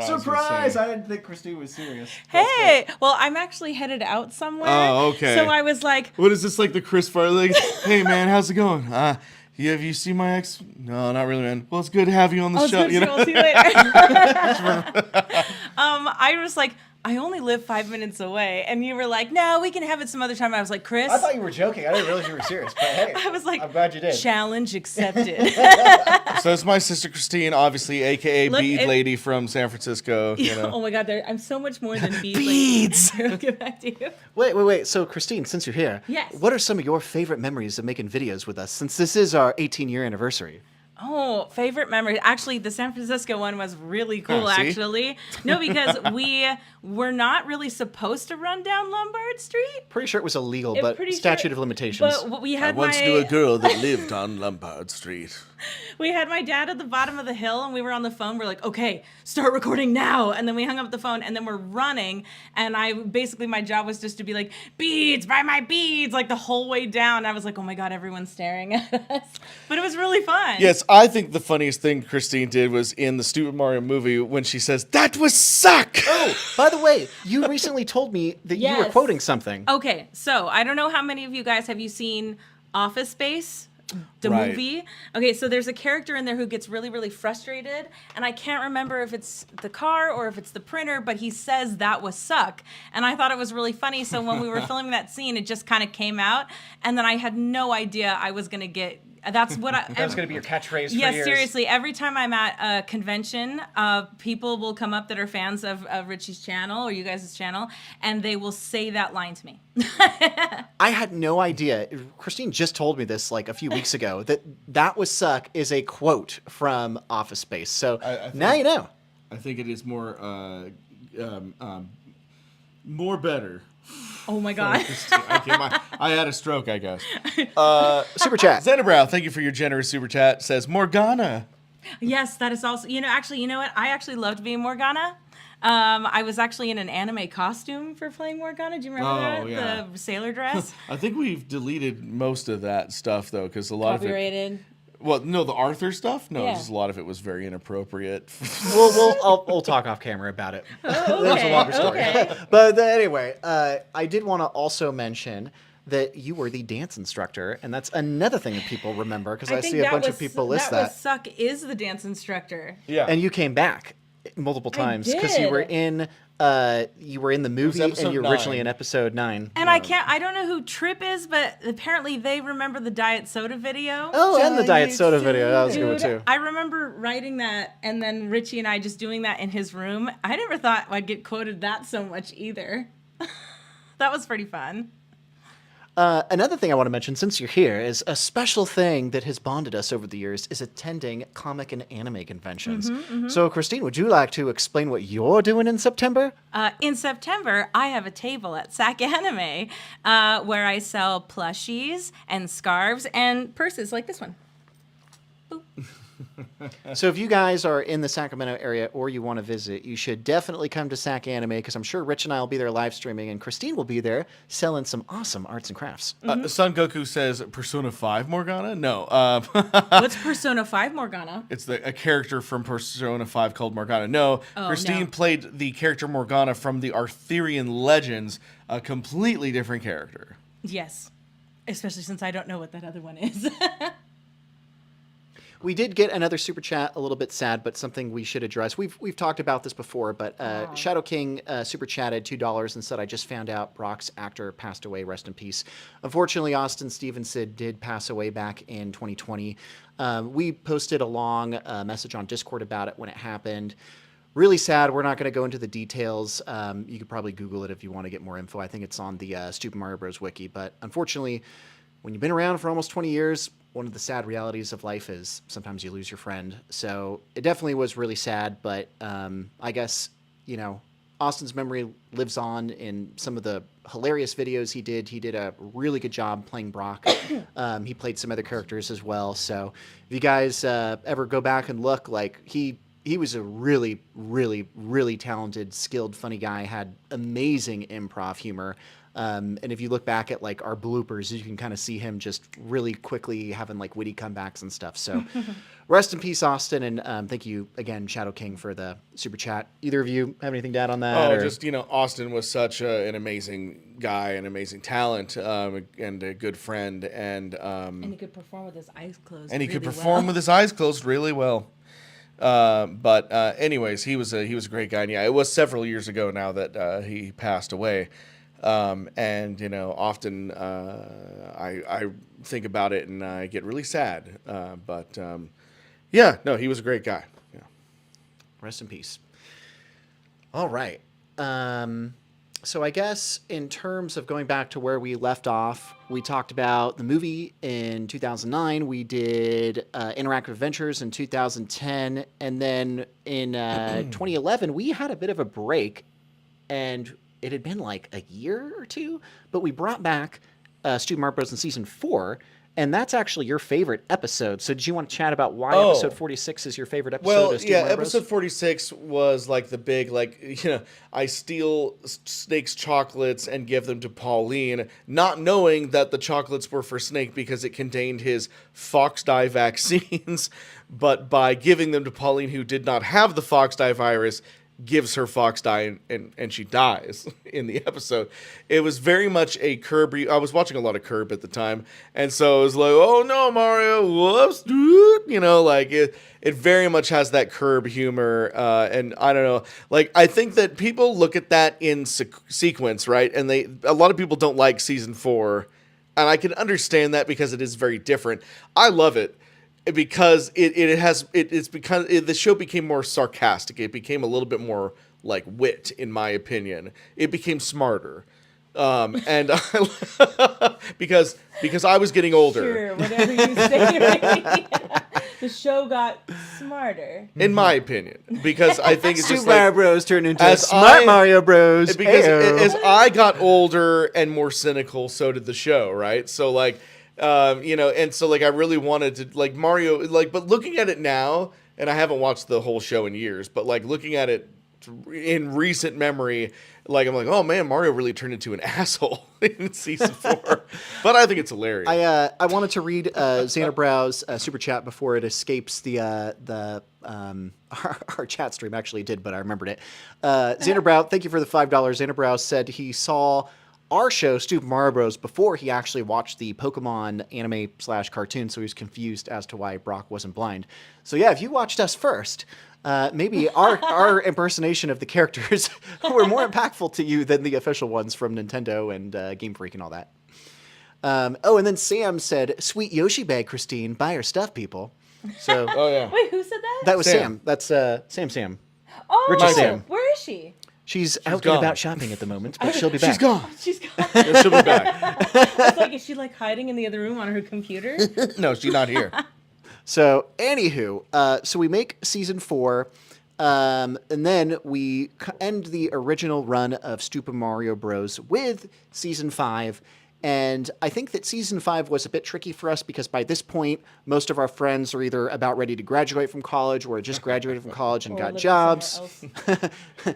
Surprise! I didn't think Christine was serious. Hey. Well, I'm actually headed out somewhere. Oh, okay. So I was like, What is this, like the Chris Farley? Hey, man, how's it going? Have you seen my ex? No, not really, man. Well, it's good to have you on the oh, show. it's good, You so know? we'll see you later. I was like, I only live 5 minutes away. And you were like, no, we can have it some other time. I was like, Chris. I thought you were joking. I didn't realize you were serious. But hey, I was like, I'm glad you did. Challenge accepted. So it's my sister Christine, obviously, a.k.a. Look, Bead Lady from San Francisco. You know. Oh my God, I'm so much more than beads. Beads! I'll get back to you. Wait. So, Christine, since you're here, Yes. what are some of your favorite memories of making videos with us since this is our 18-year anniversary? Oh, favorite memory. Actually, the San Francisco one was really cool, see? actually. No, because we were not really supposed to run down Lombard Street. Pretty sure it was illegal, I'm but pretty statute sure- of limitations. But we had girl that lived on Lombard Street. we had my dad at the bottom of the hill, and we were on the phone. We're like, okay, start recording now. And then we hung up the phone, and then we're running. And my job was just to be like, beads, buy my beads, like the whole way down. I was like, oh my God, everyone's staring at us. But it was really fun. Yes, I think the funniest thing Christine did was in the Stupid Mario movie when she says, "That was suck!" Oh, by the way, you recently told me that you were Yes. quoting something. Okay, so I don't know how many of you guys have you seen Office Space, the Right. movie? Okay, so there's a character in there who gets really, really frustrated, and I can't remember if it's the car or if it's the printer, but he says that was suck, and I thought it was really funny. So when we were filming that scene, it just kind of came out, and then I had no idea I was gonna get. That's what I. That was going to be your catchphrase for Yes, years. seriously. Every time I'm at a convention, people will come up that are fans of Richie's channel or you guys' channel, and they will say that line to me. I had no idea. Christine just told me this like a few weeks ago that was suck is a quote from Office Space. So I think- now you know. I think it is more better. Oh my God. I had a stroke, I guess. Super chat. Zenabrow, thank you for your generous super chat. Says Morgana. Yes, that is also, you know what? I actually loved being Morgana. I was actually in an anime costume for playing Morgana. Do you remember that? Yeah. The sailor dress? I think we've deleted most of that stuff though, because a lot of it. Copyrighted. Well, no, the Arthur stuff. No, Yeah. just a lot of it was very inappropriate. We'll talk off camera about it. Oh, There's a longer story. okay. But anyway, I did want to also mention that you were the dance instructor, and that's another thing that people remember because I see a bunch of people list that. that. Was Suck is the dance instructor. Yeah. And you came back multiple times because you were did. in the movie and episode you were originally 9. in episode 9. And I don't know who Trip is, but apparently they remember the Diet Soda video. Oh, and the Diet Soda video. That was a good one Dude, too. I remember writing that and then Richie and I just doing that in his room. I never thought I'd get quoted that so much either. That was pretty fun. Another thing I want to mention, since you're here, is a special thing that has bonded us over the years is attending comic and anime conventions. So, Christine, would you like to explain what you're doing in September? In September, I have a table at SAC Anime where I sell plushies and scarves and purses like this one. Boop. So if you guys are in the Sacramento area or you want to visit, you should definitely come to SAC Anime because I'm sure Rich and I will be there live streaming and Christine will be there selling some awesome arts and crafts. Son Goku says Persona 5 Morgana? No. What's Persona 5 Morgana? It's a character from Persona 5 called Morgana. No, Christine no. played the character Morgana from the Arthurian Legends, a completely different character. Yes. Especially since I don't know what that other one is. We did get another super chat, a little bit sad, but something we should address. We've talked about this before, but Shadow King super chatted $2 and said, "I just found out Brock's actor passed away. Rest in peace." Unfortunately, Austin Stevenson did pass away back in 2020. We posted a long message on Discord about it when it happened. Really sad. We're not going to go into the details. You could probably Google it if you want to get more info. I think it's on the Stupid Mario Bros. Wiki. But unfortunately, when you've been around for almost 20 years, one of the sad realities of life is sometimes you lose your friend. So it definitely was really sad, but I guess, you know, Austin's memory lives on in some of the hilarious videos he did. He did a really good job playing Brock. He played some other characters as well. So if you guys ever go back and look, like he was a really, really, really talented, skilled, funny guy, had amazing improv humor. And if you look back at like our bloopers, you can kind of see him just really quickly having like witty comebacks and stuff. So rest in peace, Austin. And thank you again, Shadow King, for the super chat. Either of you have anything to add on that? Oh, just, you know, Austin was such an amazing guy, an amazing talent, and a good friend. And he could perform with his eyes closed. And he could perform with his eyes closed really well. But anyways, he was a great guy. And yeah, it was several years ago now that he passed away. And, you know, often I think about it and I get really sad. But yeah, no, he was a great guy. Yeah. Rest in peace. All right. So I guess in terms of going back to where we left off, we talked about the movie in 2009. We did Interactive Adventures in 2010. And then in 2011, we had a bit of a break. And it had been like a year or two, but we brought back Stupid Mario Bros. In Season 4, and that's actually your favorite episode. So did you want to chat about why episode 46 is your favorite episode of Stupid Mario Bros? Episode 46 was like the big, like, you know, I steal Snake's chocolates and give them to Pauline, not knowing that the chocolates were for Snake because it contained his fox dye vaccines, but by giving them to Pauline, who did not have the fox dye virus, gives her fox dye and she dies in the episode. It was very much a Curb. I was watching a lot of Curb at the time, and so it was like, oh no, Mario, whoops, you know, like it very much has that Curb humor, and I don't know, like I think that people look at that in sequence, right? And a lot of people don't like season 4, and I can understand that because it is very different. I love it. Because it's because the show became more sarcastic. It became a little bit more like wit, in my opinion. It became smarter, and because I was getting older. Sure, whatever you say. The show got smarter, in my opinion, because I think it's just Super Mario Bros. Turned into Smart Mario Bros. Because as I got older and more cynical, so did the show, right? So like. You know, and so like I really wanted to like Mario, like, but looking at it now, and I haven't watched the whole show in years, but like looking at it in recent memory, like I'm like, oh man, Mario really turned into an asshole in season 4. But I think it's hilarious. I wanted to read Xander Brow's super chat before it escapes the our chat stream. Actually did, but I remembered it. Xander Brow, thank you for the $5. Xander Brow said he saw our show, Stupid Mario Bros., before he actually watched the Pokemon anime/cartoon, so he was confused as to why Brock wasn't blind. So yeah, if you watched us first, maybe our impersonation of the characters were more impactful to you than the official ones from Nintendo and Game Freak and all that. Oh, and then Sam said, "Sweet Yoshi bag, Christine. Buy her stuff, people." So, oh yeah. Wait, who said that? That was Sam. That's Sam. Oh, Richard Sam. Where is she? She's out and gone. about shopping at the moment, but she'll be back. She's gone. She's gone. Yeah, she'll be back. It's like, is she like hiding in the other room on her computer? No, she's not here. So, anywho, so we make season 4, and then we end the original run of Super Mario Bros. With season 5. And I think that season 5 was a bit tricky for us because by this point, most of our friends are either about ready to graduate from college or just graduated from college and Or got living jobs. somewhere else.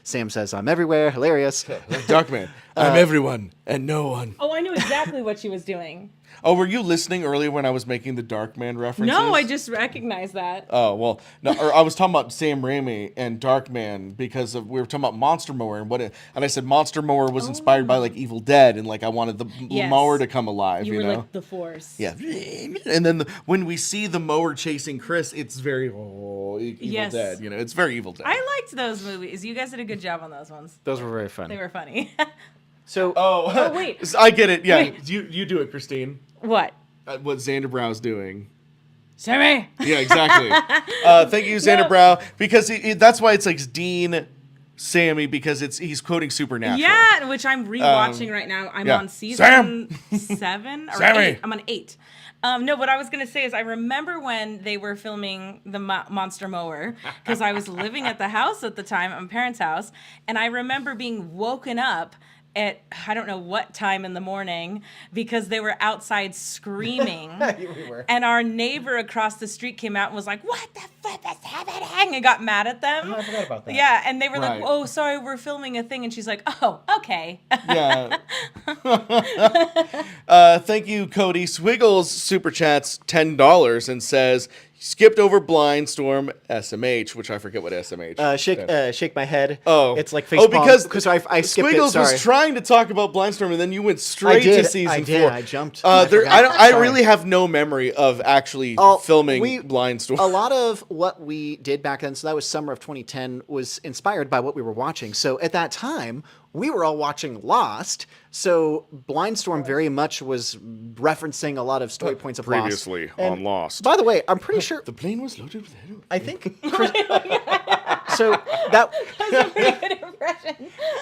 Sam says, I'm everywhere. Hilarious. Darkman, I'm everyone and no one. Oh, I knew exactly what she was doing. Oh, were you listening earlier when I was making the Darkman references? No, I just recognized that. Oh, well, no, or I was talking about Sam Raimi and Darkman because we were talking about Monster Mower and I said Monster Mower was inspired by like Evil Dead and like I wanted the Yes. mower to come alive, You you were know? like the Force. Yeah. And then when we see the mower chasing Chris, it's very Evil Yes. Dead, you know? It's very Evil Dead. I liked those movies. You guys did a good job on those ones. Those were very fun. They were funny. So, Oh, wait. I get it. Yeah. Wait. You do it, Christine. What? What Xander Brow's doing. Sammy. Yeah, exactly. Thank you, Xander No. Brow, because that's why it's like Dean Sammy, because he's quoting Supernatural. Yeah, which I'm rewatching right now. I'm yeah. on season 7 or Sammy. 8. I'm on 8. No, what I was going to say is I remember when they were filming the Monster Mower because I was living at the house at the time, at my parents' house, and I remember being woken up at I don't know what time in the morning because they were outside screaming. We were. And our neighbor across the street came out and was like, "What the fuck is happening?" and got mad at them. Oh, I forgot about that. Yeah, and they were like, Right. "Oh, sorry, we're filming a thing." And she's like, "Oh, okay." Yeah. Thank you, Cody. Swiggles super chats $10 and says skipped over Blindstorm SMH, which I forget what SMH. shake my head. Oh. It's like Oh, facepalm. because I skipped Squiggles it. Sorry. was trying to talk about Blindstorm, and then you went straight to season 4. I jumped. I forgot. I Sorry. really have no memory of actually filming Blindstorm. A lot of what we did back then, so that was summer of 2010, was inspired by what we were watching. So at that time, we were all watching Lost. So Blindstorm very much was referencing a lot of story points of Previously Lost. And on Lost. By the way, I'm pretty sure. The plane was loaded with heroin. I think. So that. That's a pretty good impression.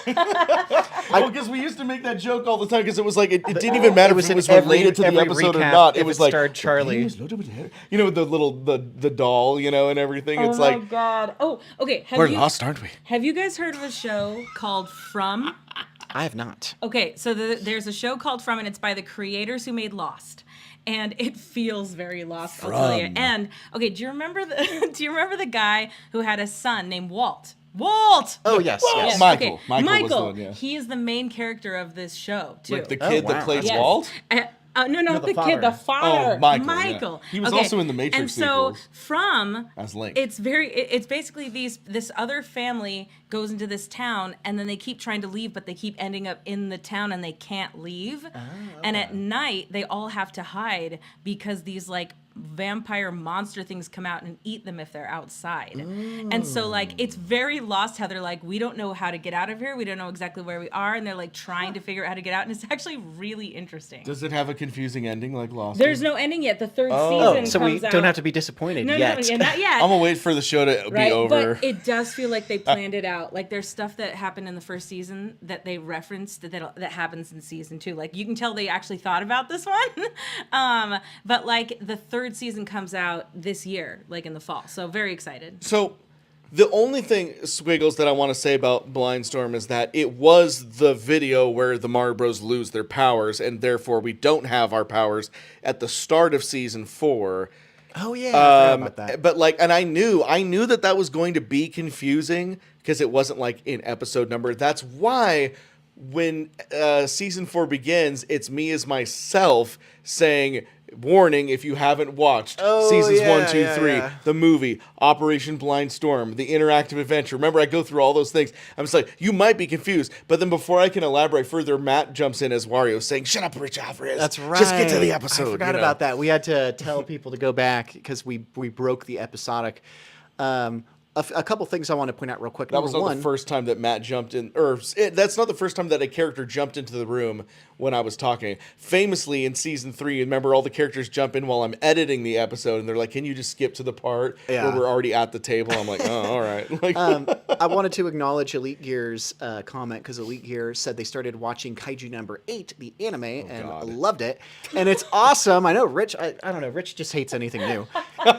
Because we used to make that joke all the time because it was like it didn't even matter if it was related to the every episode or recap not. if It was like starred "The Charlie. plane was loaded with heroin." You know, with the little the doll, you know, and everything. Oh It's my like god. Oh, okay. we're lost, aren't we? Have you guys heard of a show called From? I have not. Okay, so there's a show called From, and it's by the creators who made Lost, and it feels very Lost. I'll tell you. And okay, do you remember the guy who had a son named Walt? Walt. Oh yes, Yes, yes. Michael. okay. Michael was the one, yeah. He is the main character of this show too. Like the kid wow. that plays Yes. Walt. No, not the the kid, the father. father. Oh, Michael, yeah. He was also in the Matrix And so sequels. From As Link. it's basically this other family goes into this town and then they keep trying to leave, but they keep ending up in the town and they can't leave. And at night they all have to hide because these like vampire monster things come out and eat them if they're outside. And so like it's very Lost how they're like, we don't know how to get out of here. We don't know exactly where we are. And they're like trying to figure out how to get out. And it's actually really interesting. Does it have a confusing ending like Lost? There's no ending yet. The third Oh, season so we comes out. don't have to be disappointed No, yet. no, yeah, not yet. I'm gonna wait for the show to be Right, over. but it does feel like they planned it out. Like there's stuff that happened in the first season that they referenced that happens in season 2. Like you can tell they actually thought about this one. But like the third season comes out this year, like in the fall. So very excited. So, the only thing, Squiggles, that I want to say about Blindstorm is that it was the video where the Mario Bros. Lose their powers, and therefore we don't have our powers at the start of season 4. Oh yeah, I forgot about that. But like, and I knew that was going to be confusing because it wasn't like in episode number. That's why when season 4 begins, it's me as myself saying, warning, if you haven't watched seasons 1, 2, 3, the movie, Operation Blindstorm, the interactive adventure. Remember, I go through all those things. I'm just like, you might be confused. But then before I can elaborate further, Matt jumps in as Wario saying, shut up, Rich Alvarez. That's right. Just get to the episode. I forgot you know? about that. We had to tell people to go back because we broke the episodic. a couple things I want to point out real quick. That was Number not one, the first time that Matt jumped in, that's not the first time that a character jumped into the room when I was talking. Famously in season 3, remember all the characters jump in while I'm editing the episode, and they're like, "Can you just skip to the part where we're already at the table?" I'm like, "Oh, all right." Like, I wanted to acknowledge Elite Gear's comment because Elite Gear said they started watching Kaiju number 8, the anime, and loved it. And it's awesome. I know Rich, I don't know, Rich just hates anything new.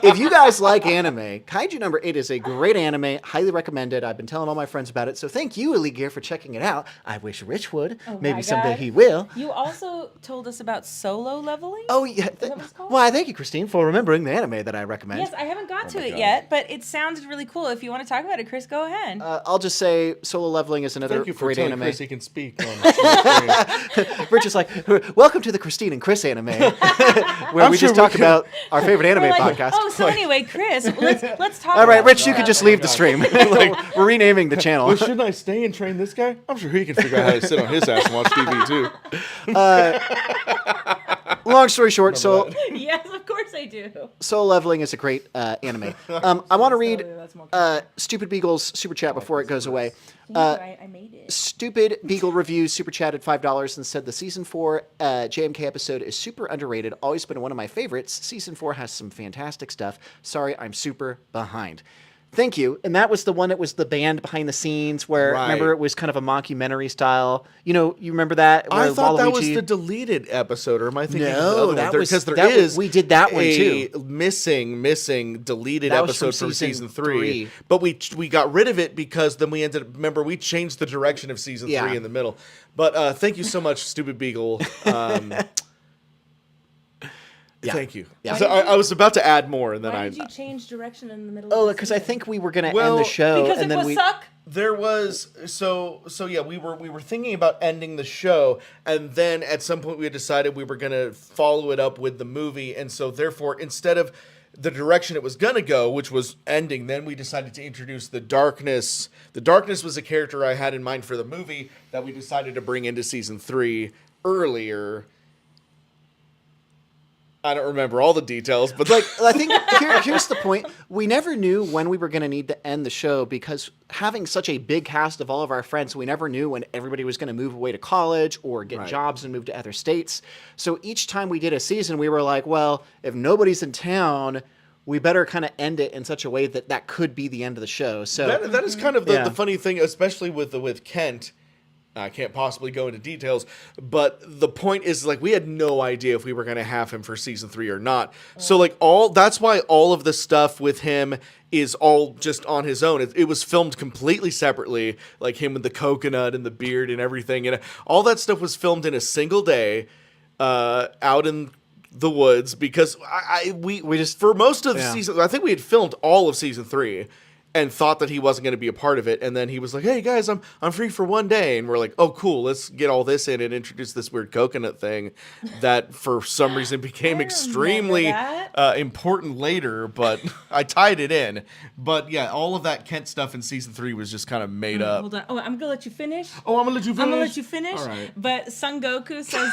If you guys like anime, Kaiju number 8 is a great anime, highly recommended. I've been telling all my friends about it. So thank you, Elite Gear, for checking it out. I wish Rich would. Oh Maybe my someday God. he will. You also told us about solo leveling. Oh, yeah. that what it's called? Well, thank you, Christine, for remembering the anime that I recommend. Yes, I haven't got to my it God. yet, but it sounded really cool. If you want to talk about it, Chris, go ahead. I'll just say Solo Leveling is another thank you for great telling anime. Chris he can speak on the stream. Rich is like, welcome to the Christine and Chris anime, where we sure just we talk could- about our favorite anime We're like, podcast. oh, so anyway, Chris, let's talk. All right, about Rich, you it. could just leave the stream. We're renaming the channel. Well, shouldn't I stay and train this guy? I'm sure he can figure out how to sit on his ass and watch TV too. Long story short, Yes, of course I do. Solo Leveling is a great anime. I want to read That's more Stupid Beagle's super chat before it goes away. Thank you, I made it. Stupid Beagle Reviews super chatted $5 and said the season 4 JMK episode is super underrated. Always been one of my favorites. Season 4 has some fantastic stuff. Sorry, I'm super behind. Thank you. And that was the one that was the band behind the scenes where, Right. remember, it was kind of a mockumentary style. You know, you remember that? I where thought that was Waluigi- the deleted episode, or am I thinking of the No, other one? that was- Because there that was- is we did that one, a too. missing deleted That was from episode from season season 3. 3. But we got rid of it because then we ended up, remember, we changed the direction of season Yeah. 3 in the middle. But thank you so much, Stupid Beagle. Yeah. Thank you. Yeah. So I was about to add more, and then Why I did you change direction in the middle? Oh, of the because I season? think we were going to Well, end the show. because and it then was suck. There was so yeah, we were thinking about ending the show, and then at some point we had decided we were gonna follow it up with the movie, and so therefore instead of the direction it was gonna go, which was ending, then we decided to introduce the Darkness. The Darkness was a character I had in mind for the movie that we decided to bring into season 3 earlier. I don't remember all the details, but like I think here's the point. We never knew when we were going to need to end the show because having such a big cast of all of our friends, we never knew when everybody was going to move away to college or get Right. jobs and move to other states. So each time we did a season, we were like, well, if nobody's in town, we better kind of end it in such a way that that could be the end of the show. So that is kind of the, Yeah. the funny thing, especially with Kent. I can't possibly go into details, but the point is, like, we had no idea if we were going to have him for season 3 or not. So, like, that's why all of the stuff with him is all just on his own. It was filmed completely separately, like him with the coconut and the beard and everything. And all that stuff was filmed in a single day out in the woods because we just, for most of the Yeah. season, I think we had filmed all of season 3. And thought that he wasn't going to be a part of it, and then he was like, "Hey guys, I'm free for one day," and we're like, "Oh cool, let's get all this in and introduce this weird coconut thing," that for some reason became remember extremely that. important later. But I tied it in. But yeah, all of that Kent stuff in season 3 was just kind of made up. Hold on. Oh, I'm gonna let you finish. Oh, I'm gonna let you finish. I'm gonna let you finish. All right. But Son Goku says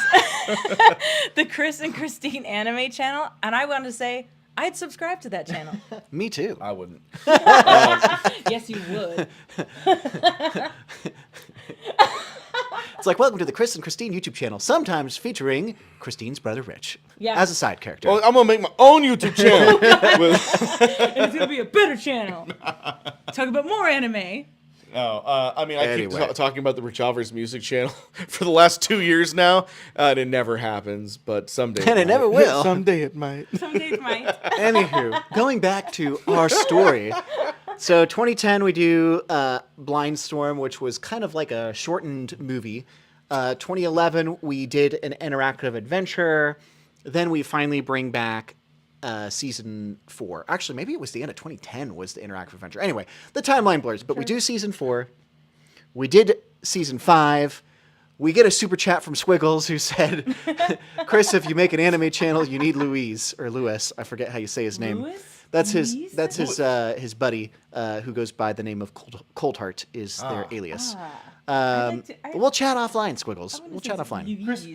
the Chris and Christine anime channel, and I want to say I'd subscribe to that channel. me too. I wouldn't. Yes, you would. It's like, welcome to the Chris and Christine YouTube channel, sometimes featuring Christine's brother Rich Yeah. as a side character. Well, I'm gonna make my own YouTube channel. And it's gonna be a better channel. Talk about more anime. I mean, I Anyway. keep talking about the RichAlvarez music channel for the last 2 years now, and it never happens. But someday, And it never will. Someday it might. Some days might. Anywho, going back to our story. So 2010, we do Blind Storm, which was kind of like a shortened movie. 2011, we did an interactive adventure. Then we finally bring back season 4. Actually, maybe it was the end of 2010 was the interactive adventure. Anyway, the timeline blurs, but we do season 4. We did season 5. We get a super chat from Squiggles who said, Chris, if you make an anime channel, you need Louise or Lewis. I forget how you say his name. Louis? That's Louise? his buddy who goes by the name of Cold Heart is their alias. We'll chat offline, Squiggles. We'll chat offline. Chris,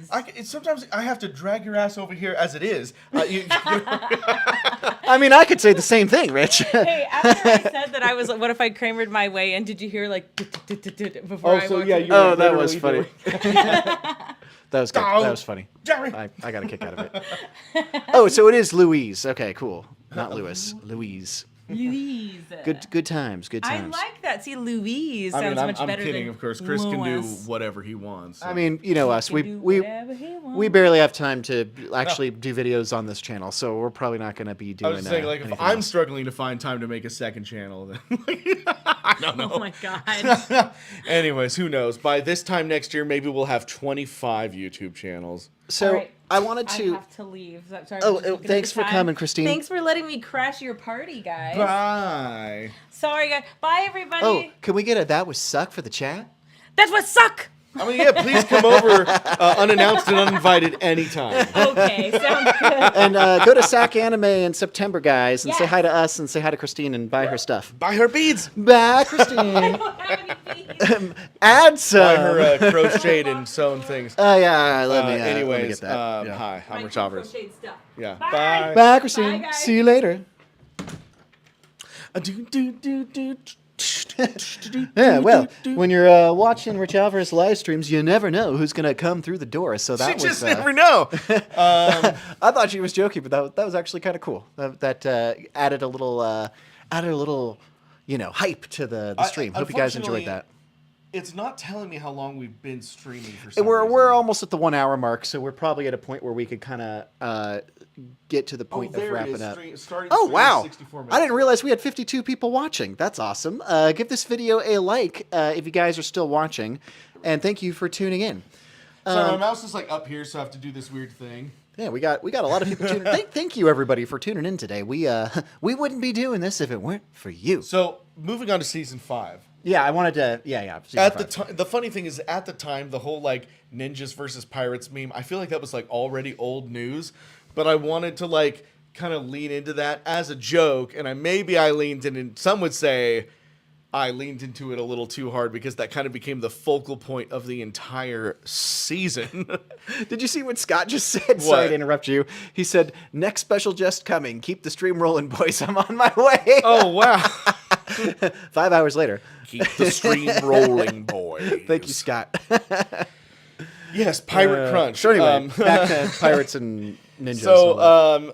sometimes I have to drag your ass over here as it is. I mean, I could say the same thing, Rich. Hey, after I said that I was, what if I Kramered my way in? Did you hear like before I walked in? Oh, that was funny. That was good. That was funny. Jerry. I got a kick out of it. Oh, so it is Louise. Okay, cool. Not Lewis. Louise. Louise. Good times. Good I times. like that. See, Louise sounds much better I'm kidding, than of course. Chris can do Louis. whatever he wants. I mean, you know us. Can do We whatever he wants. barely have time to actually do videos on this channel, so we're probably not going to be doing. I was saying, like, if anything I'm else. struggling to find time to make a second channel, then I don't know. Oh my god. Anyways, who knows? By this time next year, maybe we'll have 25 YouTube channels. So All right. I wanted I to. have to leave. Sorry, Oh, I'm just looking at thanks the for time. coming, Christine. Thanks for letting me crash your party, guys. Bye. Sorry, guys. Bye, everybody. Oh, can we get a that was suck for the chat? That's what suck. I mean, yeah, please come over unannounced and uninvited anytime. Okay, sounds good. And go to SAC Anime in September, guys, and say Yes. hi to us and say hi to Christine and buy her stuff. Buy her beads. Bye, I Christine. don't have any beads. Add some. Buy her crocheted and sewn things. Oh yeah, let me. Anyways, let me get that. Yeah. hi, I'm My Rich Alvarez. crocheted stuff. Yeah. Bye. Bye. Bye, Christine. Bye, guys. See you later. Yeah, well, when you're watching Rich Alvarez live streams, you never know who's gonna come through the door. So that You was. just never know. I thought she was joking, but that was actually kind of cool. That added a little, hype to the stream. Hope you guys enjoyed Unfortunately, that. It's not telling me how long we've been streaming for some We're reason. almost at the 1 hour mark, so we're probably at a point where we could kind of get to the point of there it wrapping is. up. Started Oh streaming wow! 64 minutes. I didn't realize we had 52 people watching. That's awesome. Give this video a like if you guys are still watching, and thank you for tuning in. Sorry, my mouse is like up here, so I have to do this weird thing. Yeah, we got a lot of people tuning. Thank you everybody for tuning in today. We wouldn't be doing this if it weren't for you. So moving on to season 5. Yeah, I wanted to. Yeah. At the time, the funny thing is, at the time, the whole like ninjas versus pirates meme, I feel like that was like already old news, but I wanted to like kind of lean into that as a joke, and I leaned in, and some would say I leaned into it a little too hard because that kind of became the focal point of the entire season. Did you see what Scott just said? Sorry to interrupt you. He said, "Next special just coming. Keep the stream rolling, boys. I'm on my way." Oh wow! 5 hours later. Keep the stream rolling, boys. Thank you, Scott. Yes, Pirate Crunch. So anyway, back to pirates and ninjas. So,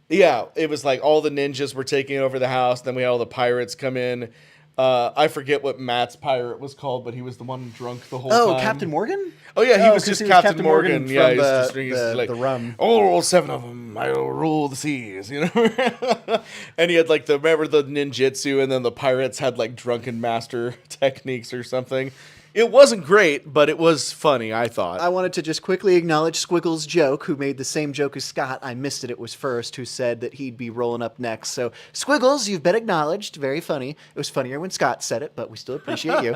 yeah, it was like all the ninjas were taking over the house. Then we had all the pirates come in. I forget what Matt's pirate was called, but he was the one drunk the whole time. Captain Morgan? Oh yeah, he was 'cause just Captain Morgan. Yeah, from he used to drink like the rum. Oh, 7 of them, I'll rule the seas, And he had like remember the ninjutsu, and then the pirates had like drunken master techniques or something. It wasn't great, but it was funny, I thought. I wanted to just quickly acknowledge Squiggles' joke, who made the same joke as Scott. I missed it. It was first, who said that he'd be rolling up next. So, Squiggles, you've been acknowledged. Very funny. It was funnier when Scott said it, but we still appreciate you.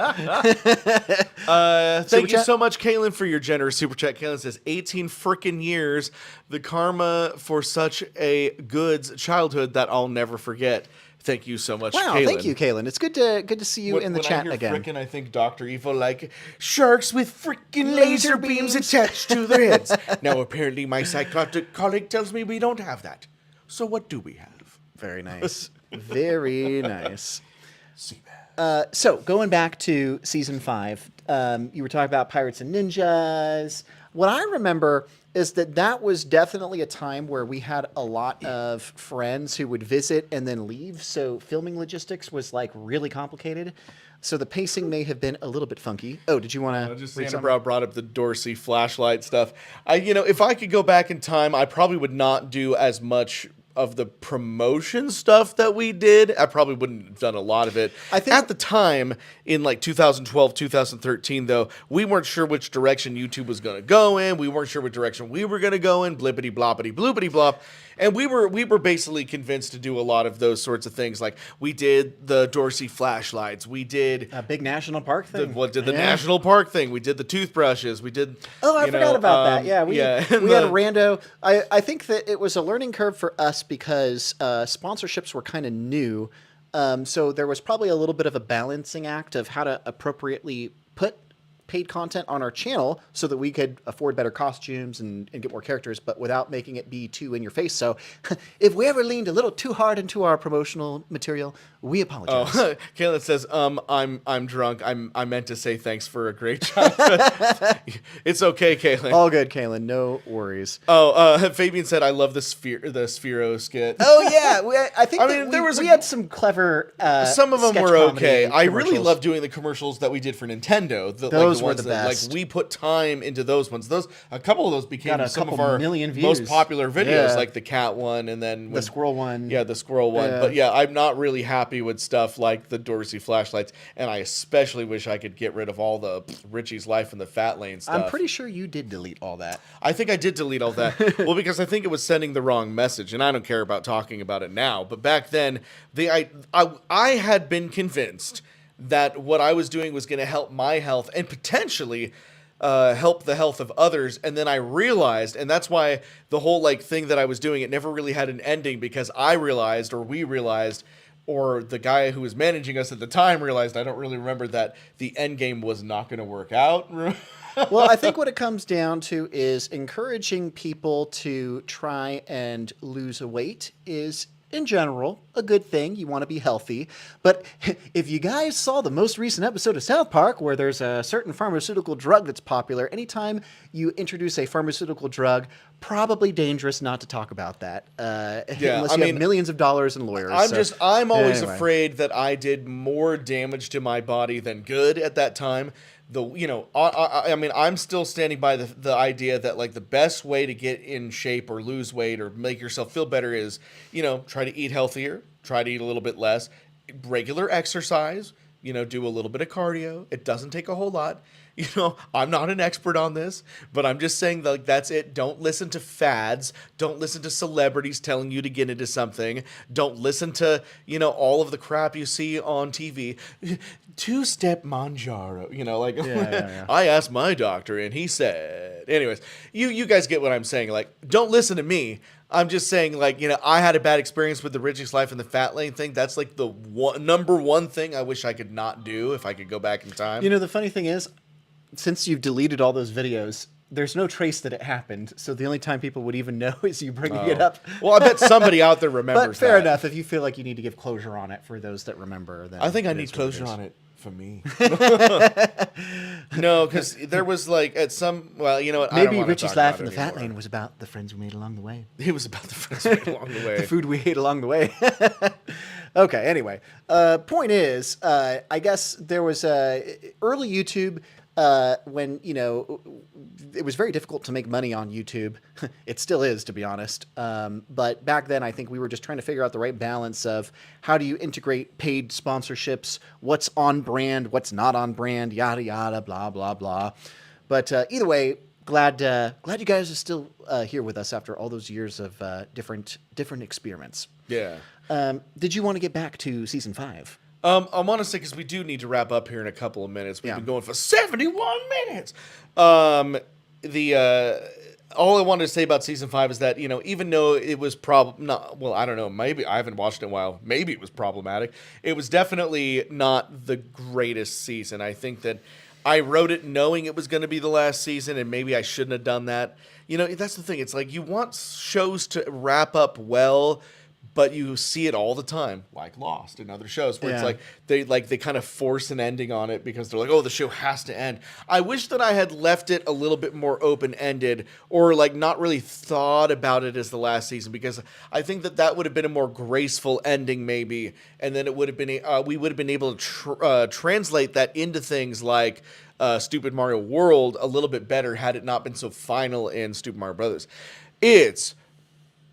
Thank you so much, Kaylin, for your generous super chat. Kaylin says, 18 frickin' years, the karma for such a good childhood that I'll never forget. Thank you so much, Wow, Kaylin. thank you, Kaylin. It's good to see you in the chat when I hear again. Frickin', I think Dr. Evil, like, sharks with frickin' laser beams attached to their heads. Now, apparently, my psychotic colleague tells me we don't have that. So what do we have? Very nice. Very nice. Seabass. So, going back to season 5, you were talking about pirates and ninjas. What I remember is that was definitely a time where we had a lot of friends who would visit and then leave. So filming logistics was like really complicated. So the pacing may have been a little bit funky. Oh, did you want to? Just Santa brought up the Dorsey flashlight stuff. If I could go back in time, I probably would not do as much of the promotion stuff that we did. I probably wouldn't have done a lot of it. I think at the time in like 2012, 2013, though, we weren't sure which direction YouTube was going to go in. We weren't sure what direction we were going to go in. Blippity bloppity bloopity blop. And we were basically convinced to do a lot of those sorts of things. Like we did the Dorsey flashlights. We did a big national park thing. The national park thing. We did the toothbrushes. We did. Oh, I forgot about that. Yeah, we had rando. I think that it was a learning curve for us because sponsorships were kind of new. So there was probably a little bit of a balancing act of how to appropriately put paid content on our channel so that we could afford better costumes and get more characters, but without making it be too in your face. So if we ever leaned a little too hard into our promotional material, we apologize. Oh, Caitlin says, I'm drunk. I meant to say thanks for a great job. It's okay, Caitlin. All good, Kaylin. No worries. Oh, Fabian said, I love the Sphero skit. Oh yeah, I think we had some clever. Some of them sketch were comedy okay. I really commercials. love doing the commercials that we did for Nintendo. Those were ones the that, best. Like we put time into those ones. A couple of those became Got a some of couple our million most views. popular videos, Yeah. like the cat one, and then The squirrel one. Yeah, the squirrel one. Yeah. But yeah, I'm not really happy with stuff like the Dorsey flashlights, and I especially wish I could get rid of all the Richie's Life and the Fat Lane stuff. I'm pretty sure you did delete all that. I think I did delete all that. Well, because I think it was sending the wrong message, and I don't care about talking about it now. But back then, I had been convinced that what I was doing was going to help my health and potentially help the health of others. And then I realized, and that's why the whole thing that I was doing, it never really had an ending, because I realized, or we realized, or the guy who was managing us at the time realized, I don't really remember, that the end game was not going to work out. Well, I think what it comes down to is encouraging people to try and lose a weight is, in general, a good thing. You want to be healthy. But if you guys saw the most recent episode of South Park, where there's a certain pharmaceutical drug that's popular, anytime you introduce a pharmaceutical drug, probably dangerous not to talk about that. Unless you have millions of dollars in lawyers. I'm always Anyway. afraid that I did more damage to my body than good at that time. I'm still standing by the idea that the best way to get in shape or lose weight or make yourself feel better is, try to eat healthier, try to eat a little bit less, regular exercise, do a little bit of cardio. It doesn't take a whole lot. I'm not an expert on this, but I'm just saying that's it. Don't listen to fads. Don't listen to celebrities telling you to get into something. Don't listen to, all of the crap you see on TV. Two-step Manjaro, Yeah. I asked my doctor and he said, anyways, you guys get what I'm saying. Don't listen to me. I'm just saying, I had a bad experience with the Richie's Life and the Fat Lane thing. That's the number one thing I wish I could not do if I could go back in time. The funny thing is, since you've deleted all those videos, there's no trace that it happened. So the only time people would even know is you bringing it up. Well, I bet somebody out there remembers But fair that. enough. If you feel like you need to give closure on it for those that remember, then I think I it need is what it closure is. on it for me. No, because there was at some, well, you know what? I don't Maybe wanna Richie's talk Life about and it the Fat anymore. Lane was about the friends we made along the way. It was about the friends we made along the way. The food we ate along the way. Okay, anyway. Point is, I guess there was early YouTube when, it was very difficult to make money on YouTube. It still is, to be honest. But back then, I think we were just trying to figure out the right balance of how do you integrate paid sponsorships, what's on brand, what's not on brand, yada, yada, blah, blah, blah. But either way, glad you guys are still here with us after all those years of different experiments. Yeah. Did you want to get back to season 5? I want to say, because we do need to wrap up here in a couple of minutes. We've Yeah. been going for 71 minutes. All I wanted to say about season 5 is that, even though it was I don't know, maybe I haven't watched it in a while. Maybe it was problematic. It was definitely not the greatest season. I think that I wrote it knowing it was going to be the last season, and maybe I shouldn't have done that. That's the thing. It's you want shows to wrap up well, but you see it all the time, like Lost and other shows, where Yeah. it's they kind of force an ending on it because they're like, oh, the show has to end. I wish that I had left it a little bit more open-ended, or not really thought about it as the last season, because I think that would have been a more graceful ending maybe, and then it would have been we would have been able to translate that into things like Stupid Mario World a little bit better had it not been so final in Super Mario Brothers. It's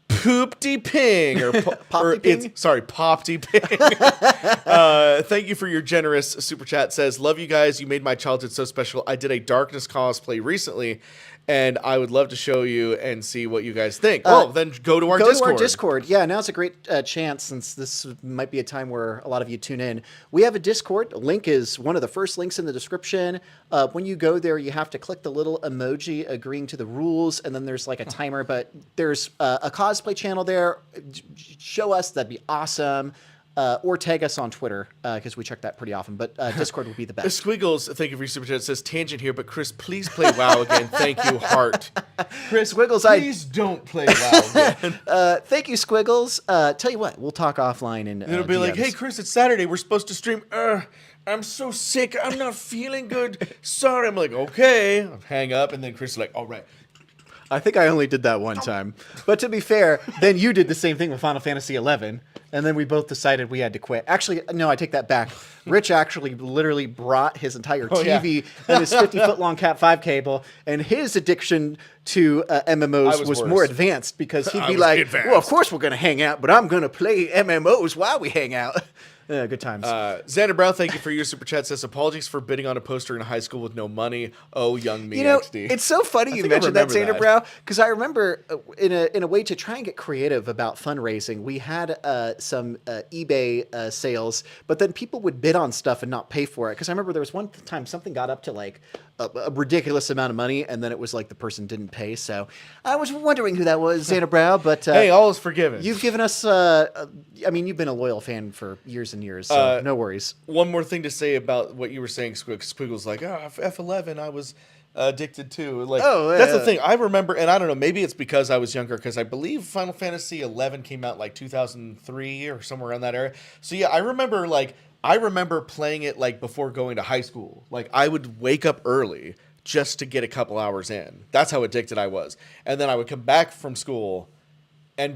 Poopty Ping or Popty Ping? Popty Ping. Thank you for your generous super chat. Says, love you guys. You made my childhood so special. I did a Darkness cosplay recently, and I would love to show you and see what you guys think. Then go to our Discord. Go to our Discord. Yeah, now's a great chance, since this might be a time where a lot of you tune in. We have a Discord. A link is one of the first links in the description. When you go there, you have to click the little emoji agreeing to the rules, and then there's a timer, but there's a cosplay channel there. Show us. That'd be awesome. or tag us on Twitter because we check that pretty often. But Discord would be the best. Squiggles, thank you for your super chat. It says tangent here, but Chris, please play WoW again. Thank you, heart. Chris, Squiggles, please don't play WoW again. Thank you, Squiggles. Tell you what, we'll talk offline. And It'll be like, hey, Chris, it's Saturday. We're supposed to stream. I'm so sick. I'm not feeling good. Sorry. I'm like, okay. I'll hang up, and then Chris is like, all right. I think I only did that one time. But to be fair, then you did the same thing with Final Fantasy XI, and then we both decided we had to quit. Actually, no, I take that back. Rich actually literally brought his entire TV and his 50-foot-long Cat 5 cable, and his addiction to MMOs was more advanced because he'd be like, well, of course we're going to hang out, but I'm going to play MMOs while we hang out. Yeah, good times. Xander Brown, thank you for your super chat. Says, apologies for bidding on a poster in high school with no money. Oh, young me, XD. It's so funny you mentioned that, Xander Brown, because I remember in a way to try and get creative about fundraising, we had some eBay sales, but then people would bid on stuff and not pay for it. Because I remember there was one time something got up to like a ridiculous amount of money, and then it was like the person didn't pay. So I was wondering who that was, Xander Brown. But hey, all is forgiven. You've given us. I mean, you've been a loyal fan for years and years, so no worries. One more thing to say about what you were saying, Squiggles, like, F11, I was addicted to. Like, that's the thing. I remember, and I don't know, maybe it's because I was younger, because I believe Final Fantasy 11 came out like 2003 or somewhere around that area. So yeah, I remember playing it like before going to high school. Like, I would wake up early just to get a couple hours in. That's how addicted I was. And then I would come back from school and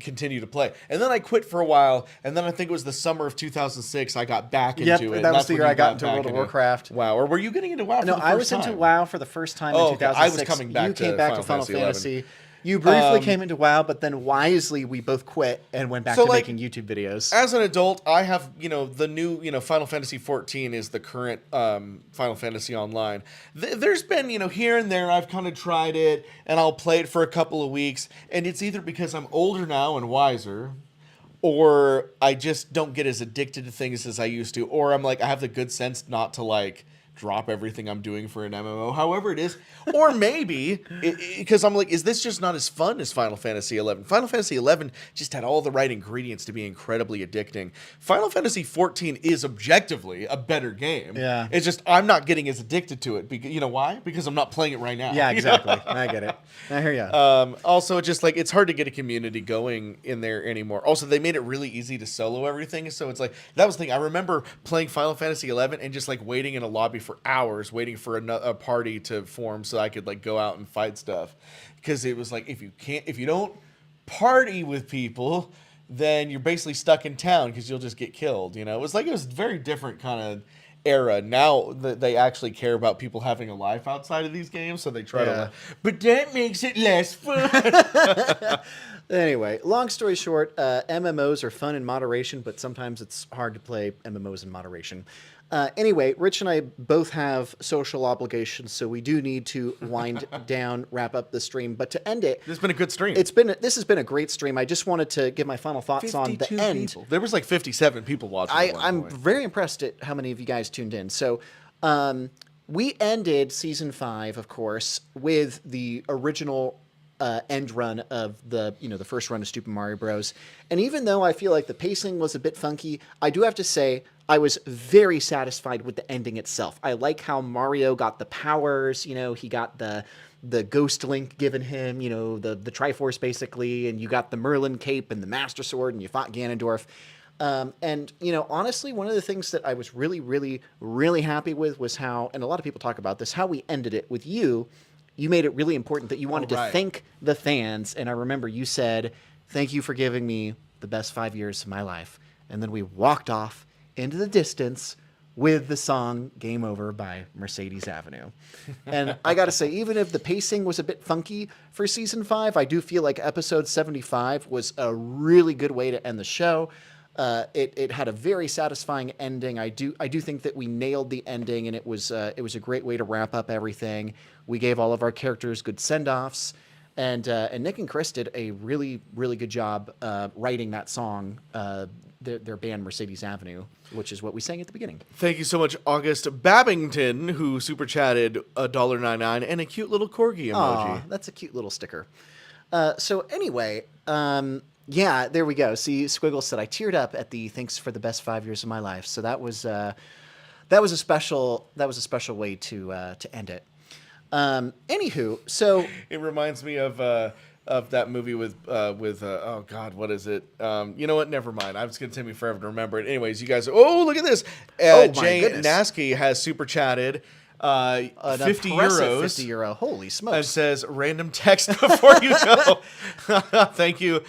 continue to play. And then I quit for a while, and then I think it was the summer of 2006 I got back into it. That was the year I got into World of Warcraft. WoW. Or were you getting into WoW for the first time? No, I was into WoW for the first time in 2006. I was coming back to Final Fantasy. You briefly came into WoW, but then wisely we both quit and went back to making YouTube videos. As an adult, I have, the new, Final Fantasy 14 is the current Final Fantasy Online. There's been, here and there I've kind of tried it, and I'll play it for a couple of weeks, and it's either because I'm older now and wiser, or I just don't get as addicted to things as I used to, or I'm like, I have the good sense not to, like, drop everything I'm doing for an MMO, however it is. Or maybe, because I'm like, is this just not as fun as Final Fantasy XI? Final Fantasy XI just had all the right ingredients to be incredibly addicting. Final Fantasy XIV is objectively a better game. Yeah. It's just, I'm not getting as addicted to it. Because, you know why? Because I'm not playing it right now. Yeah, exactly. I get it. I hear you. Also, just like, it's hard to get a community going in there anymore. Also, they made it really easy to solo everything. So it's like, that was the thing. I remember playing Final Fantasy XI and just like waiting in a lobby for hours waiting for a party to form so I could like go out and fight stuff, because it was like, if you don't party with people, then you're basically stuck in town because you'll just get killed. It was a very different kind of era. Now that they actually care about people having a life outside of these games, so they try to, but that makes it less fun. Anyway, long story short, MMOs are fun in moderation, but sometimes it's hard to play MMOs in moderation. Anyway, Rich and I both have social obligations, so we do need to wind down, wrap up the stream. But to end it, this has been a good stream. This has been a great stream. I just wanted to give my final thoughts on the end. People. There was like 57 people watching. I'm very impressed at how many of you guys tuned in. So we ended season 5, of course, with the original end run of the first run of Super Mario Bros. And even though I feel like the pacing was a bit funky, I do have to say I was very satisfied with the ending itself. I like how Mario got the powers. He got the Ghost Link given him. The Triforce basically, and you got the Merlin cape and the Master Sword, and you fought Ganondorf. And honestly, one of the things that I was really, really, really happy with was how, and a lot of people talk about this, how we ended it with you. You made it really important that you wanted to thank the fans. And I remember you said, thank you for giving me the best 5 years of my life. And then we walked off into the distance with the song Game Over by Mercedes Avenue. And I got to say, even if the pacing was a bit funky for season 5, I do feel like episode 75 was a really good way to end the show. It had a very satisfying ending. I do think that we nailed the ending, and it was a great way to wrap up everything. We gave all of our characters good send-offs, and Nick and Chris did a really, really good job writing that song, their band Mercedes Avenue, which is what we sang at the beginning. Thank you so much, August Babington, who super chatted $1.99 and a cute little corgi emoji. Aw, that's a cute little sticker. So anyway, Yeah, there we go. See, Squiggle said I teared up at the thanks for the best 5 years of my life. So that was a special way to end it. Anywho, so It reminds me of that movie with oh God, what is it? You know what? Never mind. It's gonna take me forever to remember it. Anyways, you guys. Oh, look at this. Oh, my Jay goodness. Nasky has super chatted. an 50 impressive euros. 50 euro. Holy And smokes. says random text before you go. Thank you,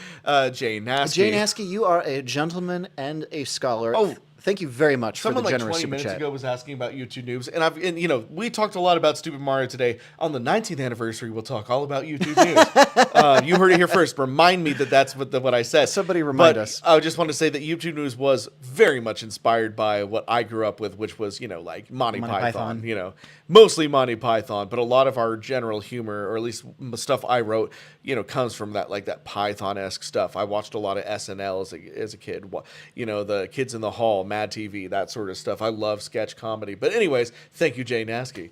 Jay Nasky. Jane Askey, you are a gentleman and a scholar. Oh, thank you very much for Someone the like generous 20 super minutes chat. ago was asking about YouTube Noobs, and you know, we talked a lot about Stupid Mario today. On the 19th anniversary, we'll talk all about YouTube News. You heard it here first. Remind me that's what I said. Somebody remind But us. I just want to say that YouTube News was very much inspired by what I grew up with, which was, you know, like Monty Python. You know, mostly Monty Python, but a lot of our general humor, or at least stuff I wrote, you know, comes from that, like that Python-esque stuff. I watched a lot of SNL as a kid. You know, the Kids in the Hall, Mad TV, that sort of stuff. I love sketch comedy. But anyways, thank you, Jay Nasky.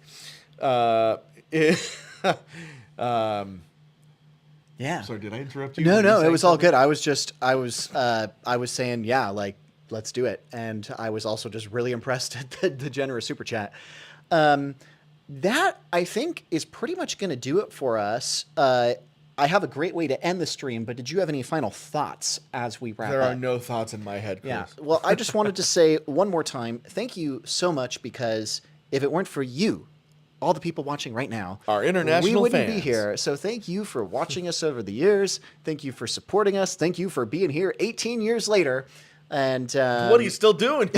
Yeah. Sorry, did I interrupt you? No, Were you no, it saying was all something? good. I was saying, yeah, like, let's do it. And I was also just really impressed at the generous super chat. That, I think, is pretty much going to do it for us. I have a great way to end the stream, but did you have any final thoughts as we wrap There up? are no thoughts in my head, Chris. Yeah. Well, I just wanted to say one more time, thank you so much, because if it weren't for you, all the people watching right now, Our international we wouldn't be fans. here. So thank you for watching us over the years. Thank you for supporting us. Thank you for being here 18 years later. And What are you still doing?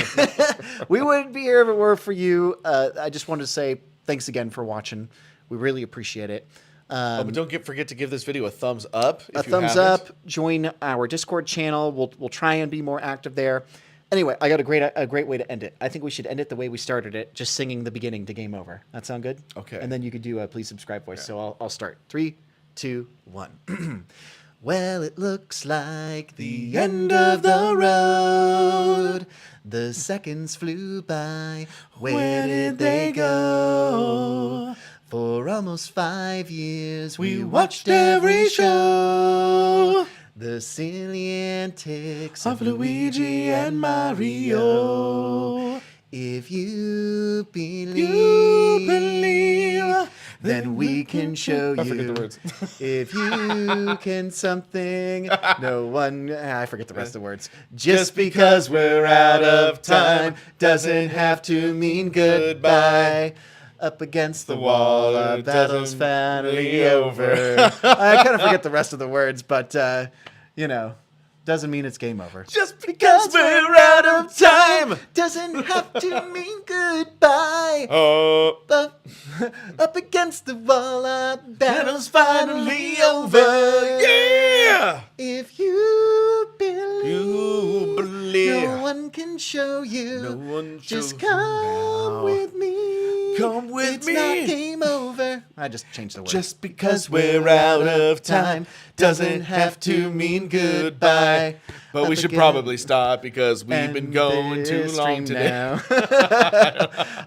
we wouldn't be here if it were for you. I just wanted to say thanks again for watching. We really appreciate it. But don't forget to give this video a thumbs up. A If you thumbs haven't. up. Join our Discord channel. We'll try and be more active there. Anyway, I got a great way to end it. I think we should end it the way we started it, just singing the beginning to game over. That sound good? Okay. And then you could do a please subscribe voice. So I'll start. 3, 2, 1. Well, it looks like the end of the road. The seconds flew by. Where did they go? For almost 5 years, we watched every show. The silly antics of Luigi and Mario. If you believe, then we can show you. I forget the words. If you can something, no one. I forget the rest of the words. Just because we're out of time doesn't have to mean goodbye. Up against the wall, our battle's finally over. I kind of forget the rest of the words, but, you know, doesn't mean it's game over. Just because we're out of time. Doesn't have to mean goodbye. Up against the wall, our battle's finally over. Yeah. If you believe, You believe. no one can show you. No one Just shows you come now. with me. Come with it's me. not game over. I just changed the word. Just because we're out of time doesn't have to mean goodbye. But we Up should again. probably stop because we've been End going too this long stream today. now.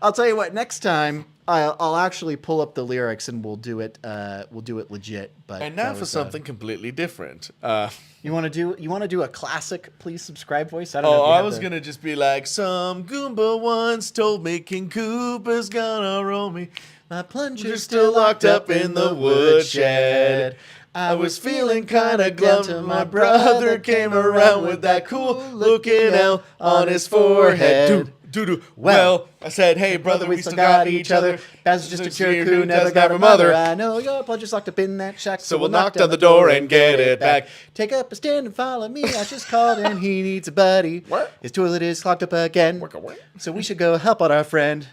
I'll tell you what. Next time, I'll actually pull up the lyrics and we'll do it. We'll do it legit. But And now that for was, something completely different. you want to do a classic. Please subscribe voice. I don't know. Oh, if you I have was the- gonna just be like, some Goomba once told me King Koopa's gonna roll me. My plunger's You're still locked up in the woodshed. I was feeling kinda glum till my brother came around with that cool looking L on his forehead. Doo-doo. Well, I said, hey brother, we still got each other. Baz is just a Just jerk here who never got her mother. I know your plunger's locked up in that shack, So we'll knock down the door and get it back. Take up a stand and follow me. I just called and he needs a buddy. What? His toilet is clogged up again. Work away. So we should go help out our friend.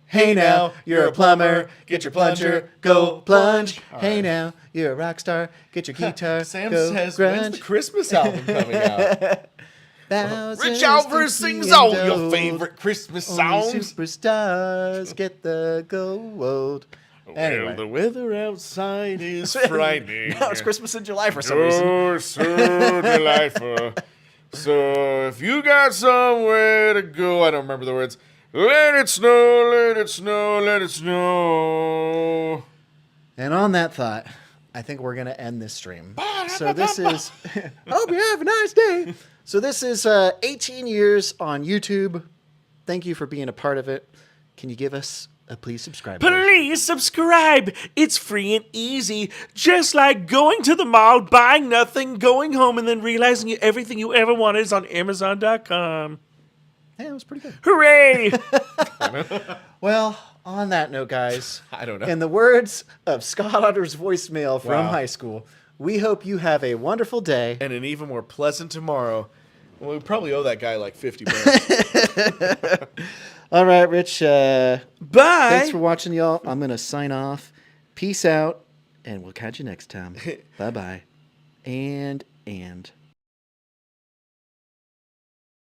Hey now, you're a plumber. Get your plunger, go plunge. Hey now, you're a rock star. Get your guitar, Sam go says, when's the grunge. Christmas album coming out? Thousands Rich Alvarez to sings see all and your gold. favorite Christmas Only songs. superstars get the gold. Anyway. Well, the weather outside is frightening. No, it's Christmas in July for some reason. Oh, so delightful. So if you got somewhere to go, I don't remember the words. Let it snow, let it snow, let it snow. And on that thought, I think we're going to end this stream. So this is. Hope you have a nice day. So this is 18 years on YouTube. Thank you for being a part of it. Can you give us a please subscribe? Please subscribe. It's free and easy. Just like going to the mall, buying nothing, going home, and then realizing everything you ever wanted is on Amazon.com. Yeah, it was pretty good. Hooray! Well, on that note, guys, I don't know. in the words of Scott Otter's voicemail from Wow. high school, we hope you have a wonderful day. And an even more pleasant tomorrow. Well, we probably owe that guy like 50 bucks. All right, Rich. Bye. Thanks for watching, y'all. I'm going to sign off. Peace out, and we'll catch you next time. Bye-bye. And.